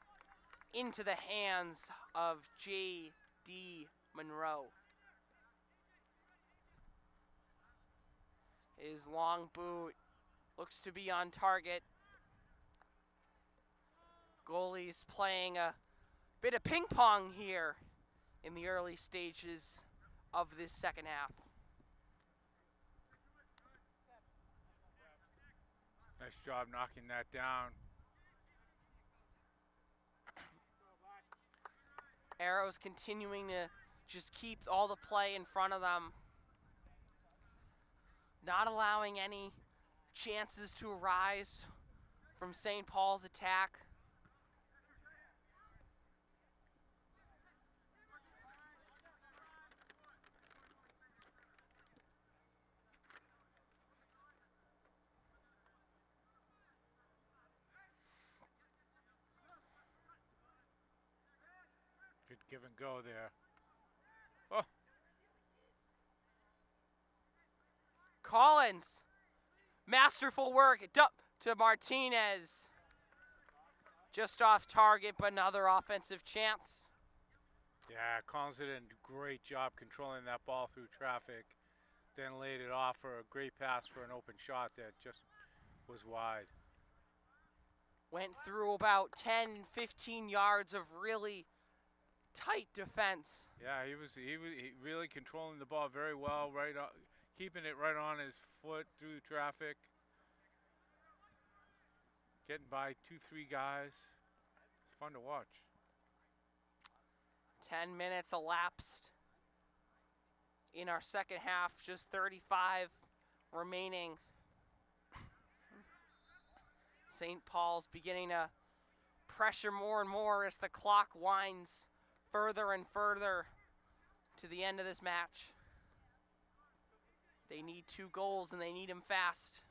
into the hands of J.D. Monroe. His long boot looks to be on target. Goalies playing a bit of ping pong here in the early stages of this second half. Nice job knocking that down. Arrows continuing to just keep all the play in front of them. Not allowing any chances to arise from St. Paul's attack. Good give and go there. Oh, Collins, masterful work, up to Martinez. Just off target, but another offensive chance. yeah, Collins did a great job controlling that ball through traffic. Then laid it off for a great pass for an open shot that just was wide. Went through about 10, 15 yards of really tight defense. Yeah, he was really controlling the ball very well, right on, keeping it right on his foot through traffic. Getting by 2-3 guys. It's fun to watch. 10 minutes elapsed in our second half, just 35 remaining. St. Paul's beginning to pressure more and more as the clock winds further and further to the end of this match. They need 2 goals and they need them fast.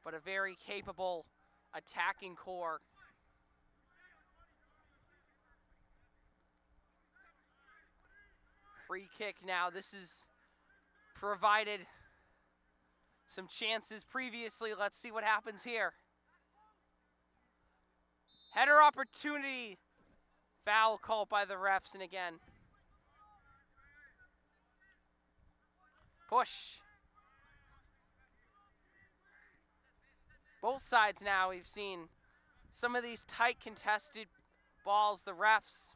But a very capable attacking core. Free kick now. This is provided some chances previously. Let's see what happens here. Header opportunity. Foul called by the refs, and again. Push. Both sides now, we've seen some of these tight contested balls, the refs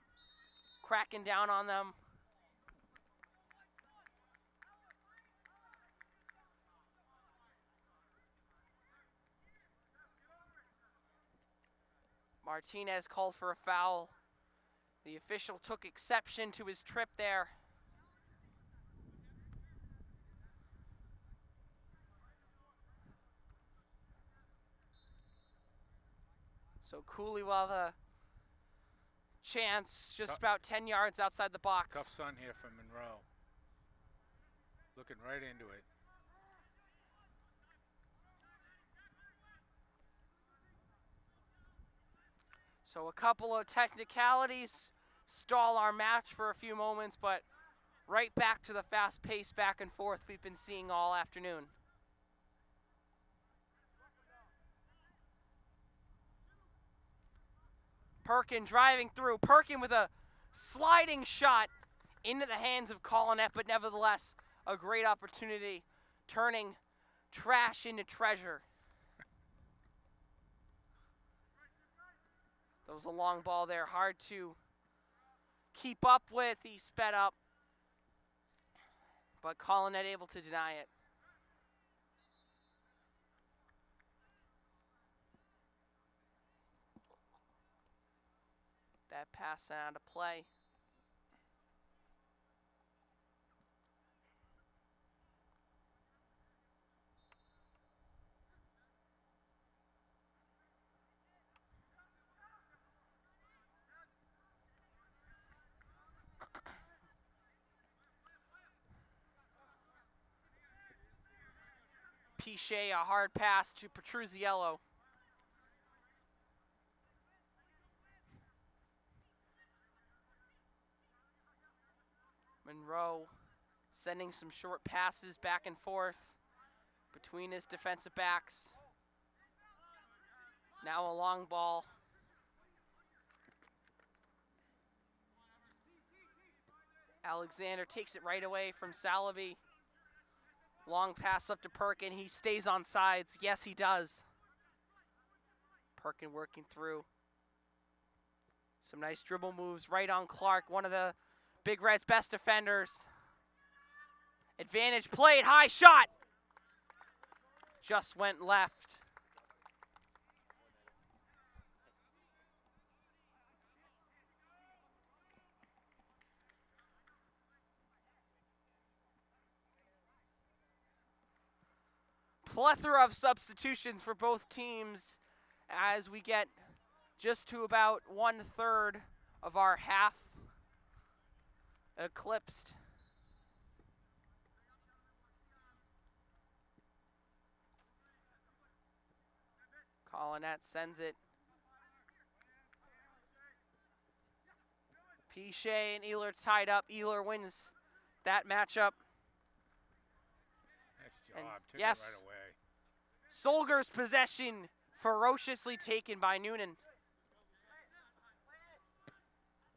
cracking down on them. Martinez called for a foul. The official took exception to his trip there. So Cooley will have a chance just about 10 yards outside the box. Tough sun here from Monroe. Looking right into it. So a couple of technicalities stall our match for a few moments, but right back to the fast pace back and forth we've been seeing all afternoon. Perkin driving through. Perkin with a sliding shot into the hands of Collinet, but nevertheless a great opportunity, turning trash into treasure. That was a long ball there, hard to keep up with. He sped up, but Collinet able to deny it. That pass out of play. Pichet, a hard pass to Petruzziello. Monroe sending some short passes back and forth between his defensive backs. Now a long ball. Alexander takes it right away from Salavi. Long pass up to Perkin. He stays on sides. Yes, he does. Perkin working through. Some nice dribble moves right on Clark, one of the Big Red's best defenders. Advantage played, high shot. Just went left. Plethora of substitutions for both teams as we get just to about 1/3 of our half eclipsed. Collinette sends it. Pichet and Ehler tied up. Ehler wins that matchup. Nice job. Took yes, it right away. Solger's possession ferociously taken by Noonan.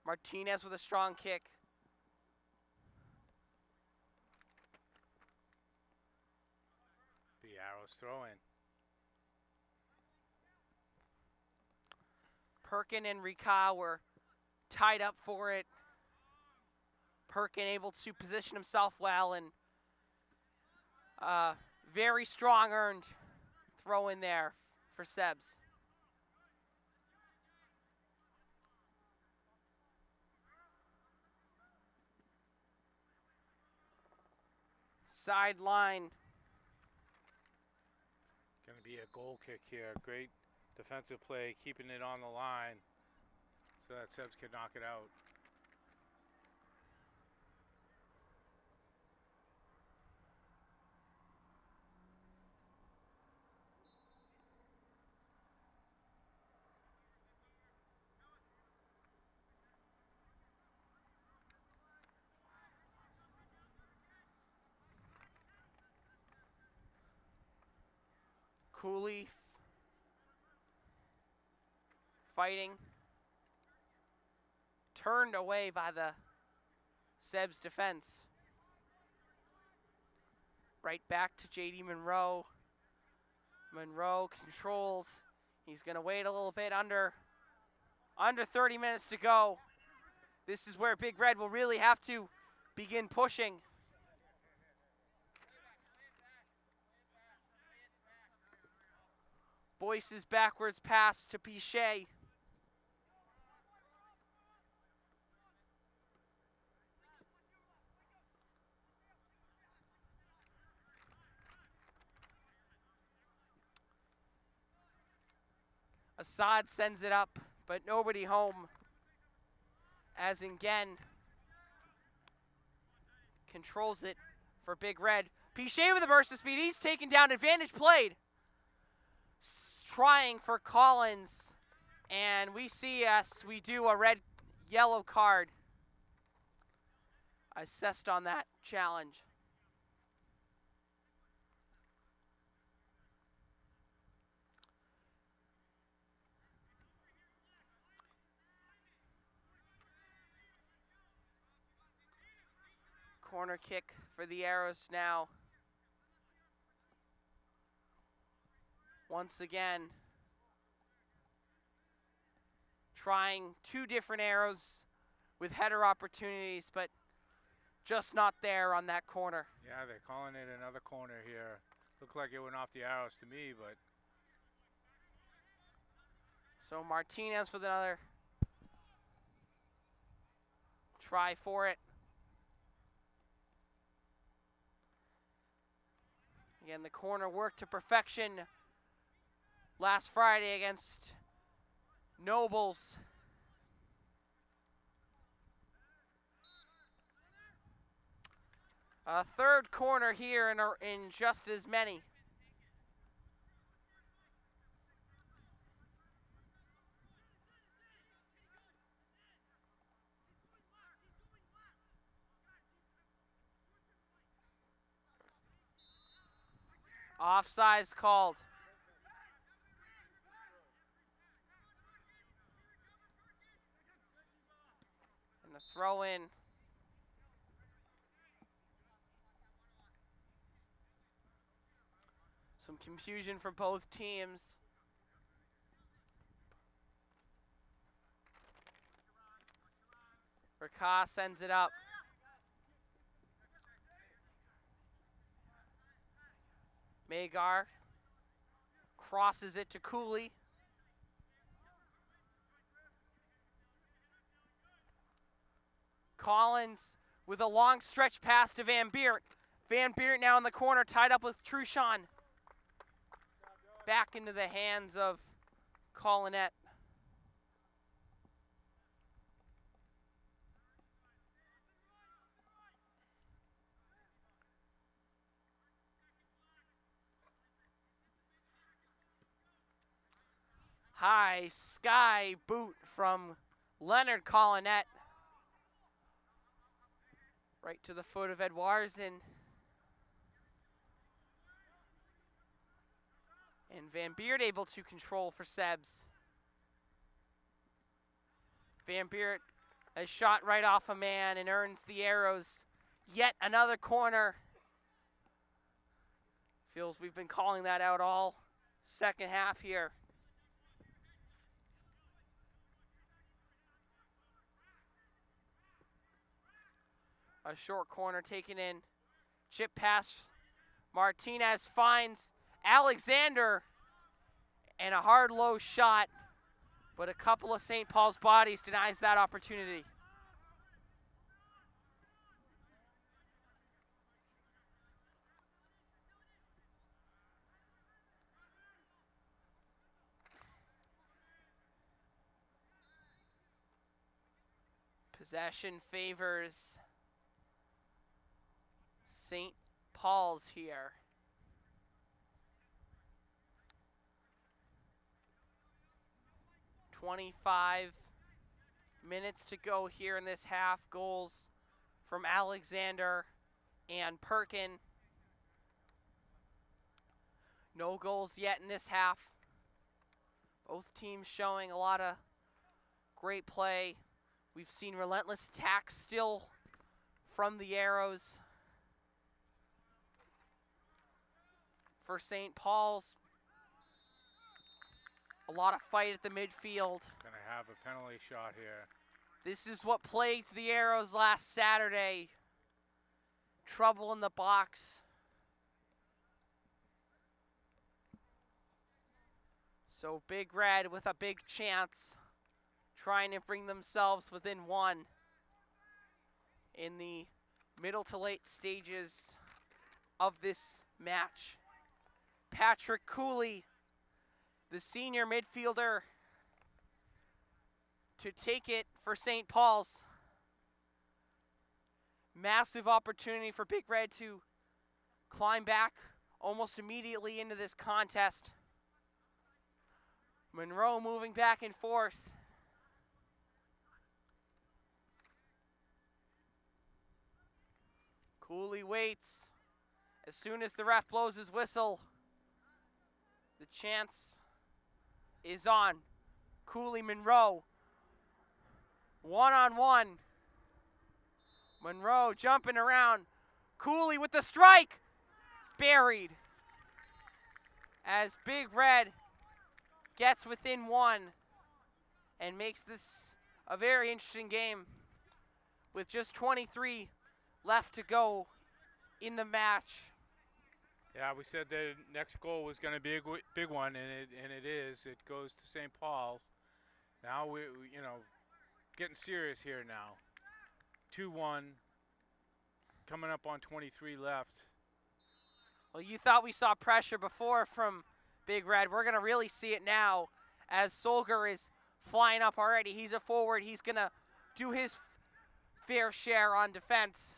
Martinez with a strong kick. The arrows throw in. Perkin and Rika were tied up for it. Perkin able to position himself well, and very strong earned throw in there for Sebs. Sideline. Going to be a goal kick here. Great defensive play, keeping it on the line so that Sebs can knock it out. Cooley fighting. Turned away by the Sebs defense. Right back to JD Monroe. Monroe controls. He's going to wait a little bit, under 30 minutes to go. This is where Big Red will really have to begin pushing. Boyce's backwards pass to Pichet. Assad sends it up, but nobody home. As Nguyen controls it for Big Red. Pichet with a burst of speed. He's taken down. Advantage played. Trying for Collins. And we see, yes, we do a red-yellow card assessed on that challenge. Corner kick for the Arrows now. Once again, trying two different arrows with header opportunities, but just not there on that corner. Yeah, they're calling it another corner here. Looked like it went off the arrows to me, but. So Martinez with another try for it. Again, the corner worked to perfection last Friday against Nobles. A third corner here in just as many. Offsides called. And the throw in Some confusion from both teams. Raka sends it up. Magar crosses it to Cooley. Collins with a long stretch pass to Van Beert. Van Beert now in the corner, tied up with Truchon. Back into the hands of Collinette. High sky boot from Leonard Collinette. Right to the foot of Edouardson. And Van Beert able to control for Sebs. Van Beert has shot right off a man and earns the arrows. Yet another corner. Feels we've been calling that out all second half here. A short corner taken in. Chip pass. Martinez finds Alexander. And a hard low shot. But a couple of St. Paul's bodies denies that opportunity. Possession favors St. Paul's here. .25 minutes to go here in this half. Goals from Alexander and Perkin. No goals yet in this half. Both teams showing a lot of great play. We've seen relentless attacks still from the Arrows. For St. Paul's, a lot of fight at the midfield. Gonna have a penalty shot here. This is what plagued the Arrows last Saturday. Trouble in the box. So Big Red with a big chance, trying to bring themselves within one in the middle to late stages of this match. Patrick Cooley, the senior midfielder, to take it for St. Paul's. Massive opportunity for Big Red to climb back almost immediately into this contest. Monroe moving back and forth. Cooley waits. As soon as the ref blows his whistle, the chance is on. Cooley, Monroe. One-on-one. Monroe jumping around. Cooley with the strike. Buried. As Big Red gets within one and makes this a very interesting game with just 23 left to go in the match. Yeah, we said the next goal was going to be a big one, and it is. It goes to St. Paul. Now we getting serious here now. 2-1, coming up on 23 left. Well, you thought we saw pressure before from Big Red. We're going to really see it now as Solger is flying up already. He's a forward. He's going to do his fair share on defense.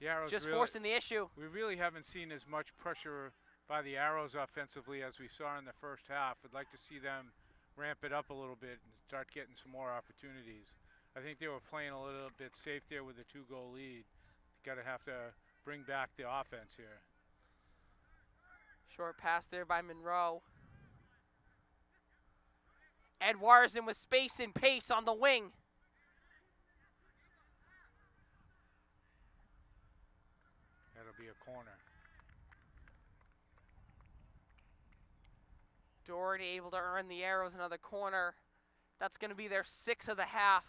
The Arrows just really, forcing the issue. We really haven't seen as much pressure by the Arrows offensively as we saw in the first half. I'd like to see them ramp it up a little bit and start getting some more opportunities. I think they were playing a little bit safe there with a 2-goal lead. Got to have to bring back the offense here. Short pass there by Monroe. Edouardson with space and pace on the wing. That'll be a corner. Doherty able to earn the Arrows another corner. That's going to be their 6th of the half.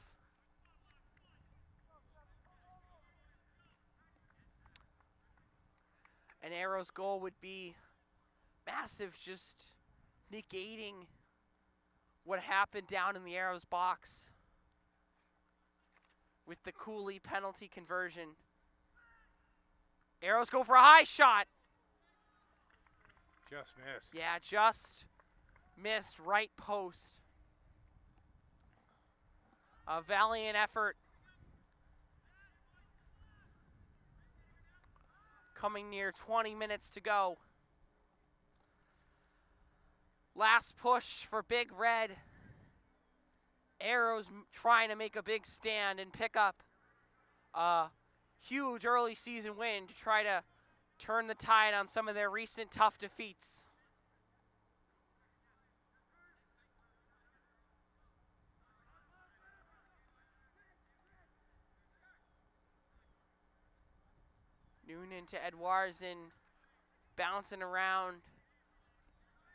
An Arrows goal would be massive, just negating what happened down in the Arrows box with the Cooley penalty conversion. Arrows go for a high shot. Just missed. Yeah, just missed right post. A valiant effort. Coming near 20 minutes to go. Last push for Big Red. Arrows trying to make a big stand and pick up a huge early season win to try to turn the tide on some of their recent tough defeats. Noonan to Edouardson, bouncing around.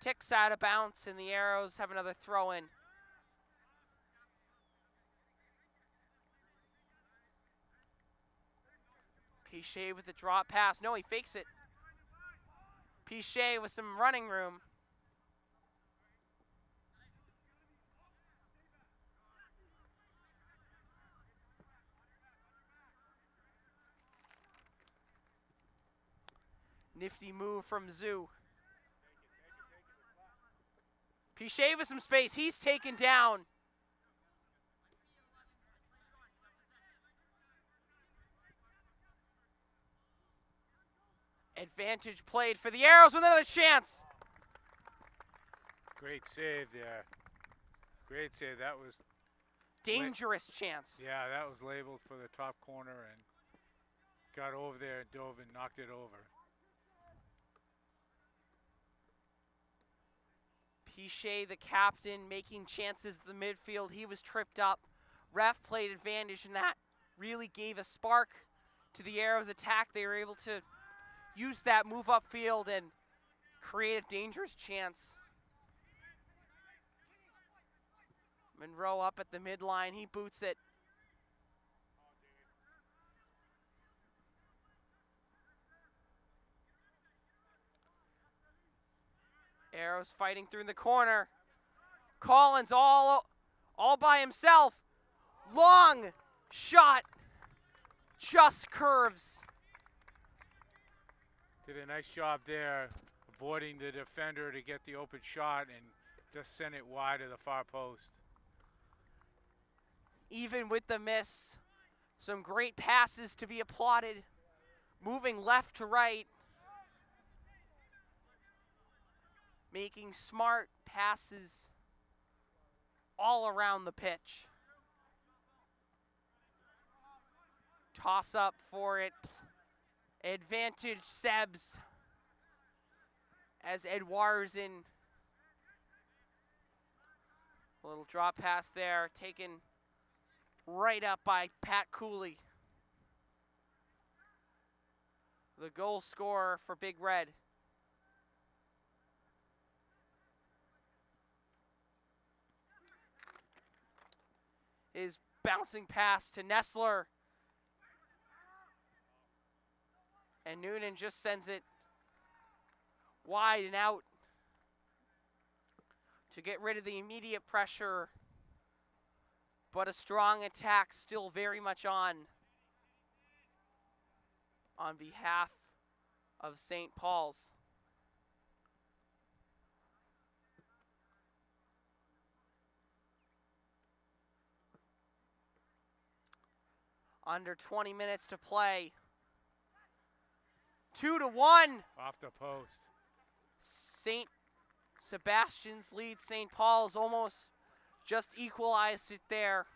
Ticks out of bounds, and the Arrows have another throw in. Pichet with the drop pass. No, he fakes it. Pichet with some running room. Nifty move from Zoo. Pichet with some space. He's taken down. Advantage played for the Arrows with another chance. Great save there. Great save. That was dangerous chance. Yeah, that was labeled for the top corner and got over there and dove and knocked it over. Pichet, the captain, making chances at the midfield. He was tripped up. Ref played advantage, and that really gave a spark to the Arrows' attack. They were able to use that move upfield and create a dangerous chance. Monroe up at the midline. He boots it. Arrows fighting through the corner. Collins all by himself. Long shot. Just curves. Did a nice job there, avoiding the defender to get the open shot and just send it wide of the far post. Even with the miss, some great passes to be applauded. Moving left to right. Making smart passes all around the pitch. Toss up for it. Advantage Sebs as Edouardson. A little drop pass there, taken right up by Pat Cooley. The goal scorer for Big Red. Is bouncing pass to Nessler. And Noonan just sends it wide and out to get rid of the immediate pressure. But a strong attack still very much on behalf of St. Paul's. Under 20 minutes to play. 2-1. Off the post. St. Sebastians leads St. Paul's, almost just equalized it there.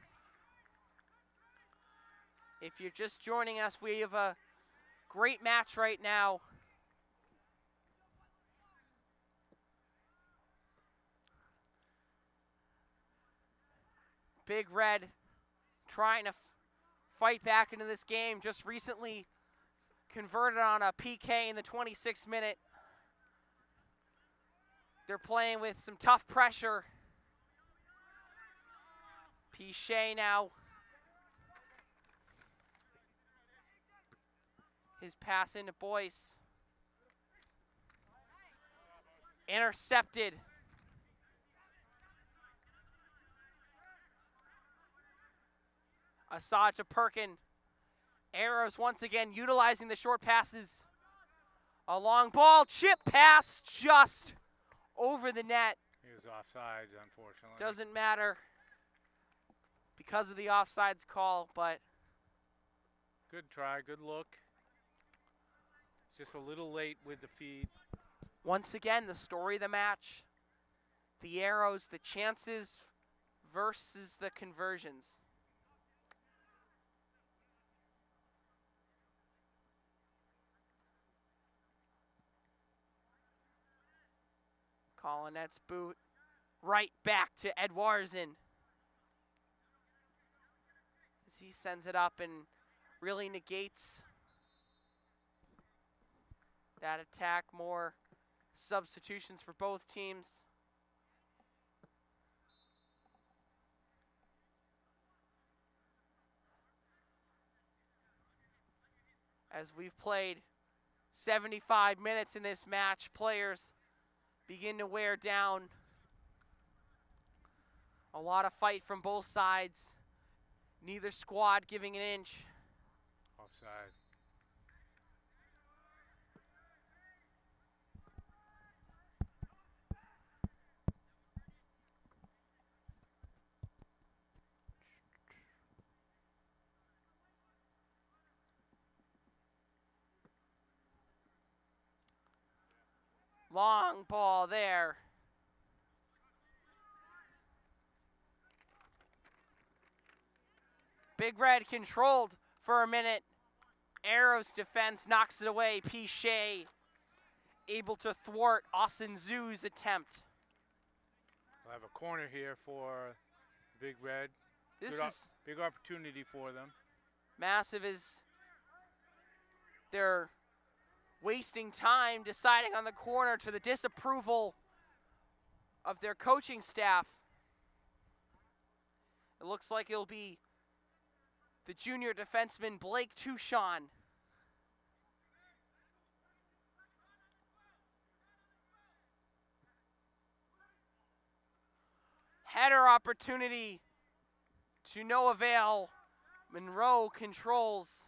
If you're just joining us, we have a great match right now. Big Red trying to fight back into this game. Just recently converted on a PK in the 26th minute. They're playing with some tough pressure. Pichet now. His pass into Boyce. Intercepted. Assad to Perkin. Arrows once again utilizing the short passes. A long ball, chip pass just over the net. He was offsides, unfortunately. Doesn't matter because of the offsides call, but good try, good look. Just a little late with the feed. once again, the story of the match. The arrows, the chances versus the conversions. Collinette's boot right back to Edouardson. As he sends it up and really negates that attack. More substitutions for both teams. As we've played 75 minutes in this match, players begin to wear down. A lot of fight from both sides. Neither squad giving an inch. Offside. Long ball there. Big Red controlled for a minute. Arrows defense knocks it away. Pichet able to thwart Austin Zoo's attempt. We'll have a corner here for Big Red. This is big opportunity for them. massive as they're wasting time deciding on the corner to the disapproval of their coaching staff. It looks like it'll be the junior defenseman Blake Touchon. Header opportunity to no avail. Monroe controls.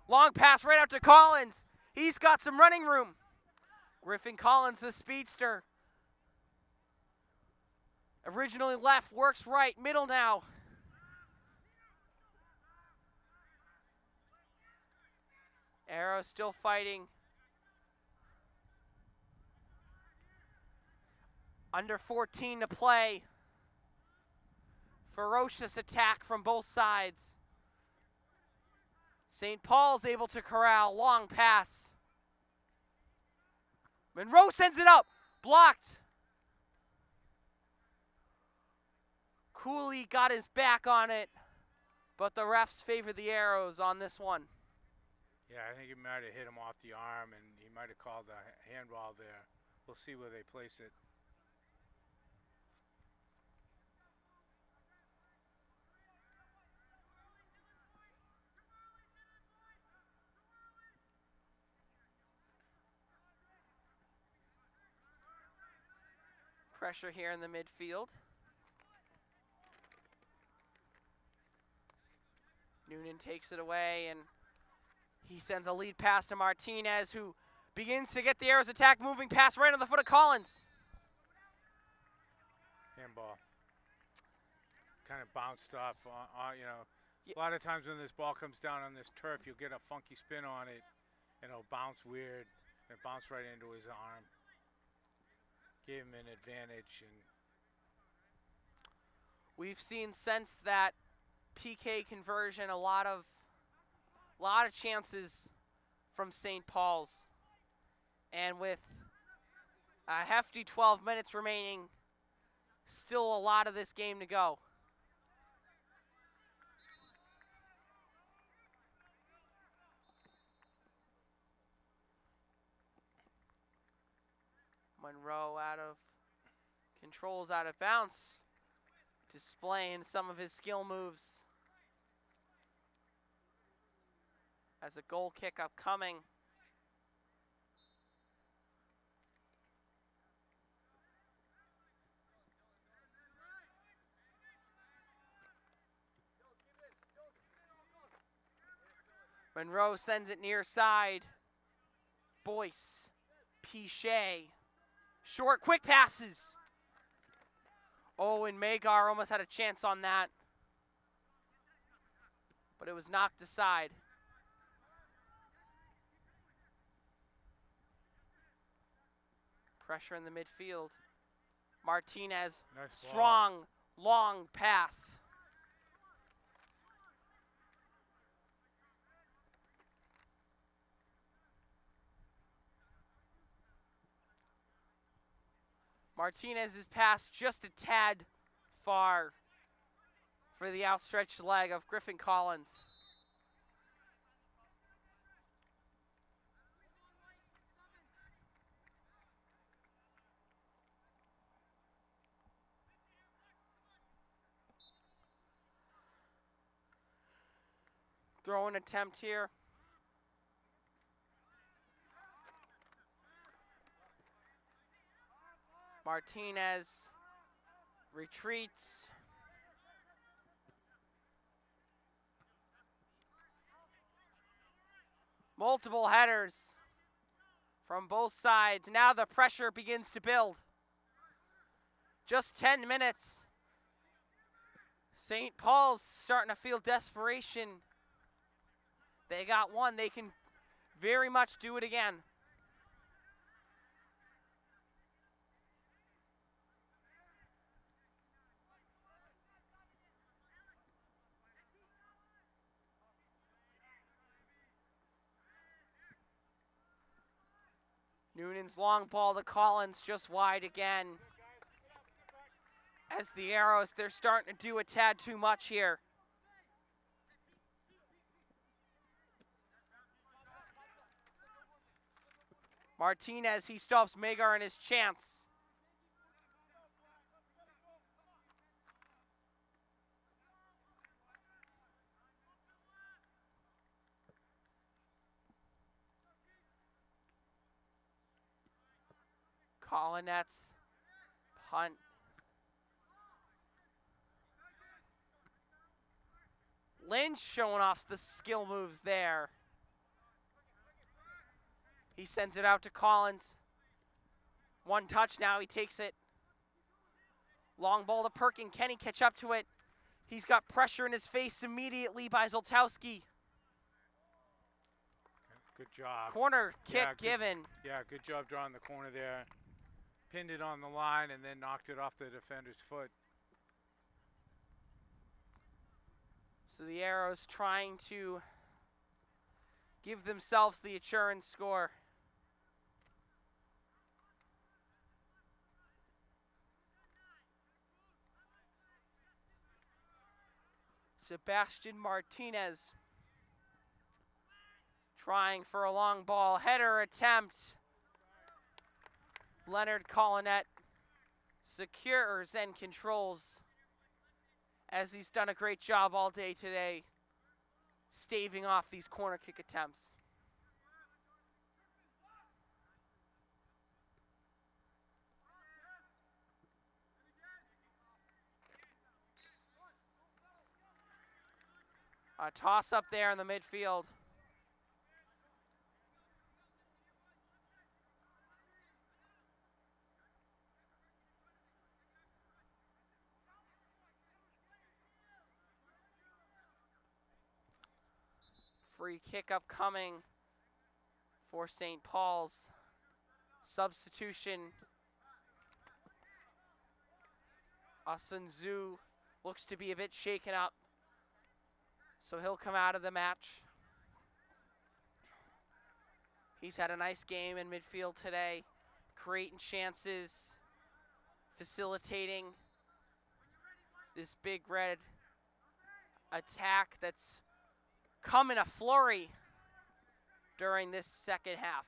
Long pass right out to Collins. He's got some running room. Griffin Collins, the speedster. Originally left, works right, middle now. Arrow still fighting. Under 14 to play. Ferocious attack from both sides. St. Paul's able to corral, long pass. Monroe sends it up, blocked. Cooley got his back on it, but the refs favor the Arrows on this one. Yeah, I think he might have hit him off the arm, and he might have called a handball there. We'll see where they place it. Pressure here in the midfield. Noonan takes it away, and he sends a lead pass to Martinez, who begins to get the Arrows attack moving. Pass right on the foot of Collins. Handball. Kind of bounced off, you know. A lot of times when this ball comes down on this turf, you'll get a funky spin on it, and it'll bounce weird, and it bounced right into his arm. Gave him an advantage. And we've seen since that PK conversion a lot of chances from St. Paul's, and with a hefty 12 minutes remaining, still a lot of this game to go. Monroe controls out of bounds, displaying some of his skill moves. As a goal kick upcoming. Monroe sends it near side. Boyce, Pichet, short, quick passes. Oh, and Magar almost had a chance on that, but it was knocked aside. Pressure in the midfield. Martinez, Nice strong, long pass. Martinez is passed just a tad far for the outstretched leg of Griffin Collins. Throw-in attempt here. Martinez retreats. Multiple headers from both sides. Now the pressure begins to build. Just 10 minutes. St. Paul's starting to feel desperation. They got one. They can very much do it again. Noonan's long ball to Collins, just wide again. As the Arrows, they're starting to do a tad too much here. Martinez, he stops Magar in his chance. Collinette's punt. Lynch showing off the skill moves there. He sends it out to Collins. One touch now, he takes it. Long ball to Perkin. Can he catch up to it? He's got pressure in his face immediately by Zoltowski. Good job. Corner kick given. Yeah, good job drawing the corner there. Pinned it on the line and then knocked it off the defender's foot. So the Arrows trying to give themselves the insurance score. Sebastian Martinez trying for a long ball. Header attempt. Leonard Collinette secures and controls, as he's done a great job all day today, staving off these corner kick attempts. A toss up there in the midfield. Free kick upcoming for St. Paul's. Substitution. Asunzu looks to be a bit shaken up, so he'll come out of the match. He's had a nice game in midfield today, creating chances, facilitating this big red attack that's come in a flurry during this second half.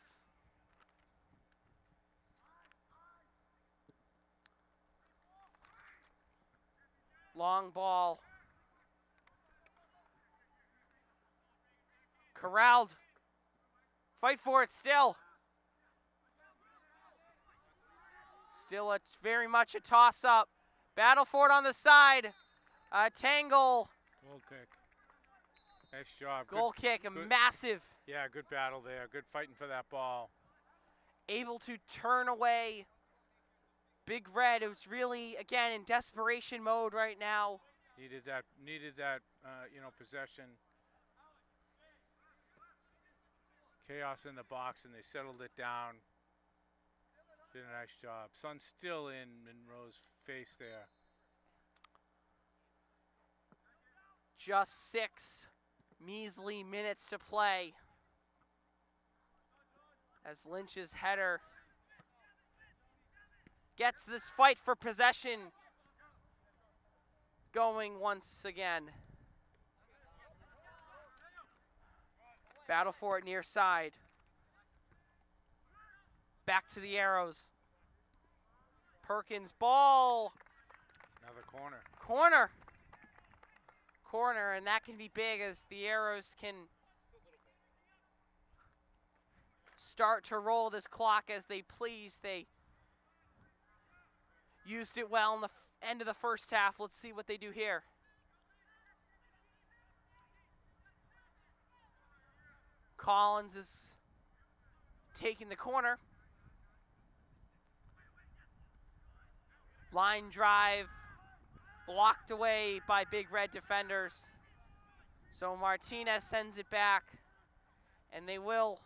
Long ball. Corralled. Fight for it still. Still very much a toss-up. Battle for it on the side. Tangle. Goal kick. Nice job. Goal kick, massive. Yeah, good battle there. Good fighting for that ball. Able to turn away Big Red, who's really, again, in desperation mode right now. Needed that, possession. Chaos in the box, and they settled it down. Did a nice job. Sun's still in Monroe's face there. Just 6 measly minutes to play. As Lynch's header gets this fight for possession going once again. Battle for it near side. Back to the Arrows. Perkins ball. Another corner. Corner, and that can be big as the Arrows can start to roll this clock as they please. They used it well in the end of the first half. Let's see what they do here. Collins is taking the corner. Line drive blocked away by Big Red defenders. So Martinez sends it back, and they will.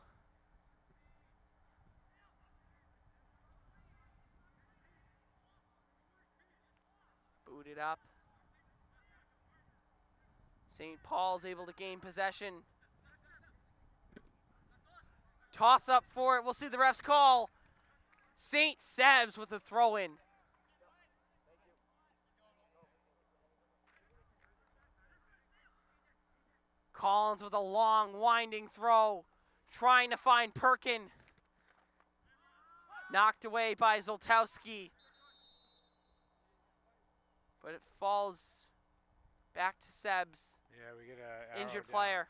Boot it up. St. Paul's able to gain possession. Toss up for it. We'll see the refs call. St. Seb's with a throw-in. Collins with a long, winding throw, trying to find Perkin. Knocked away by Zoltowski. But it falls back to Seb's. Yeah, we get an injured player.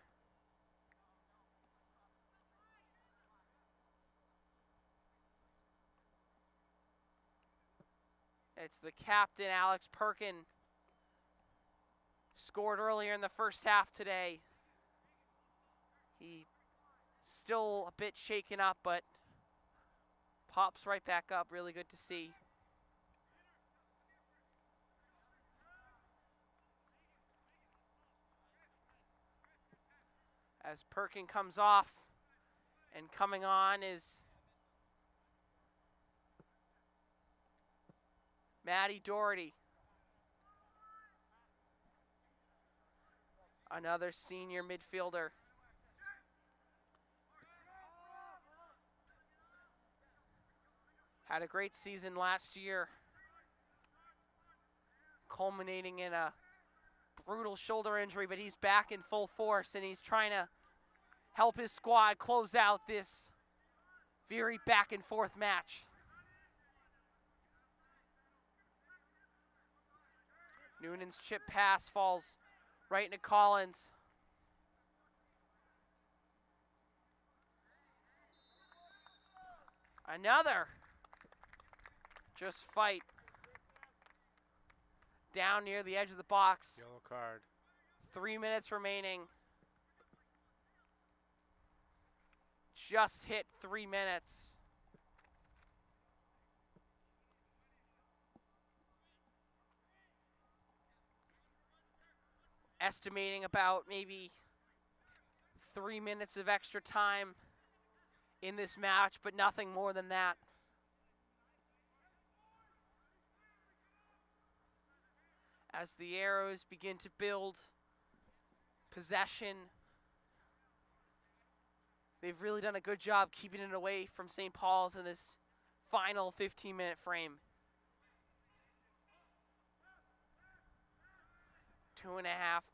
It's the captain, Alex Perkin. Scored earlier in the first half today. He still a bit shaken up, but pops right back up. Really good to see. As Perkin comes off, and coming on is Matty Doherty. Another senior midfielder. Had a great season last year, culminating in a brutal shoulder injury, but he's back in full force, and he's trying to help his squad close out this very back and forth match. Noonan's chip pass falls right into Collins. Another. Just fight. Down near the edge of the box. Yellow card. 3 minutes remaining. Just hit 3 minutes. Estimating about maybe 3 minutes of extra time in this match, but nothing more than that. As the Arrows begin to build possession, they've really done a good job keeping it away from St. Paul's in this final 15-minute frame. 2.5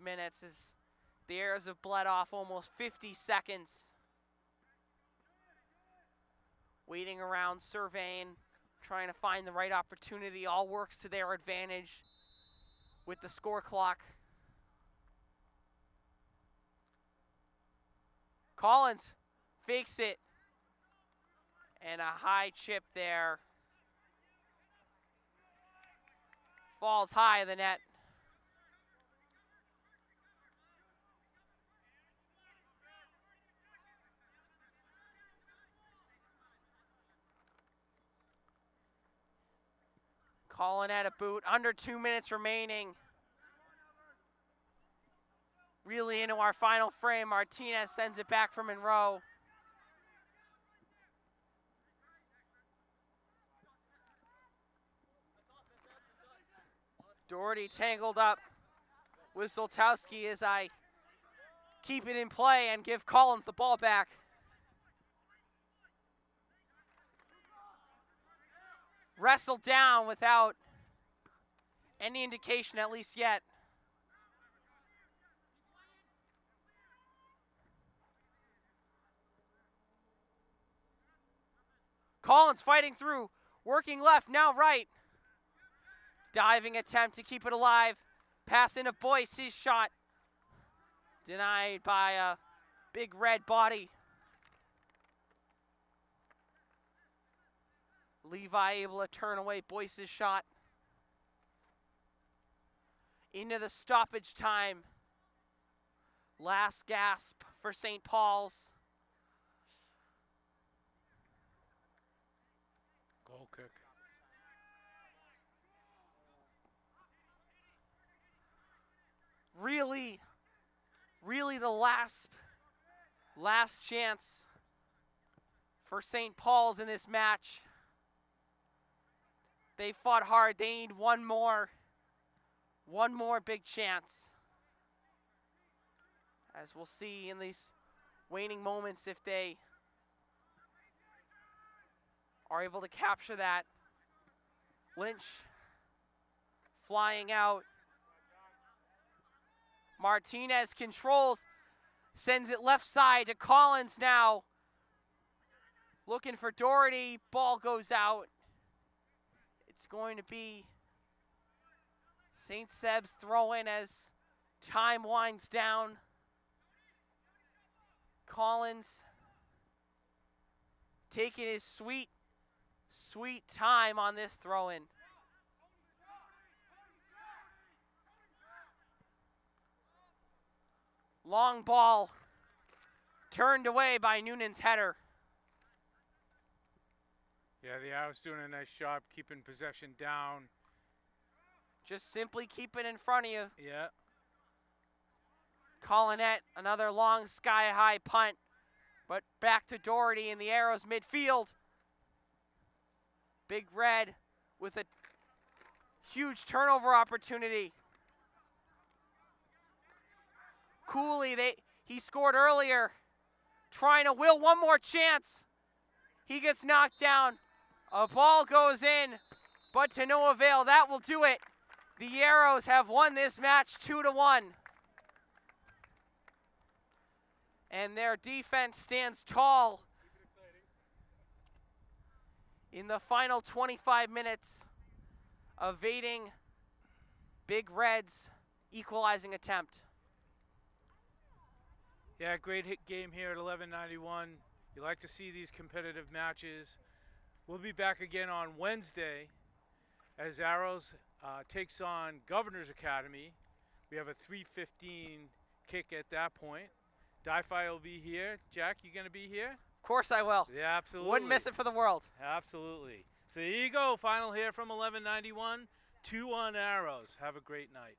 minutes as the Arrows have bled off almost 50 seconds. Waiting around, surveying, trying to find the right opportunity. All works to their advantage. with the score clock. Collins fakes it. And a high chip there. Falls high in the net. Calling at a boot. Under 2 minutes remaining. Really into our final frame. Martinez sends it back for Monroe. Doherty tangled up with Zoltowski as I keep it in play and give Collins the ball back. Wrestled down without any indication, at least yet. Collins fighting through, working left, now right. Diving attempt to keep it alive. Pass into Boyce, his shot. Denied by a big red body. Levi able to turn away Boyce's shot. Into the stoppage time. Last gasp for St. Paul's. Goal kick. Really the last chance for St. Paul's in this match. They fought hard. They need one more big chance. As we'll see in these waning moments if they are able to capture that. Lynch flying out. Martinez controls, sends it left side to Collins now. Looking for Doherty, ball goes out. It's going to be St. Seb's throw in as time winds down. Collins taking his sweet time on this throw in. Long ball turned away by Noonan's header. Yeah, the Arrows doing a nice job keeping possession down. Just simply keep it in front of you. Yeah. Collinette, another long sky-high punt, but back to Doherty in the Arrows midfield. Big Red with a huge turnover opportunity. Cooley, he scored earlier, trying to will one more chance. He gets knocked down. A ball goes in, but to no avail. That will do it. The Arrows have won this match 2-1. And their defense stands tall in the final 25 minutes, evading Big Red's equalizing attempt. Yeah, great hit game here at 1191. You like to see these competitive matches. We'll be back again on Wednesday as Arrows takes on Governor's Academy. We have a 3:15 kick at that point. Di-Fi will be here. Jack, you going to be here? Of course I will. Yeah, absolutely. Wouldn't miss it for the world. Absolutely. So here you go. Final here from 1191. 2-1 Arrows. Have a great night.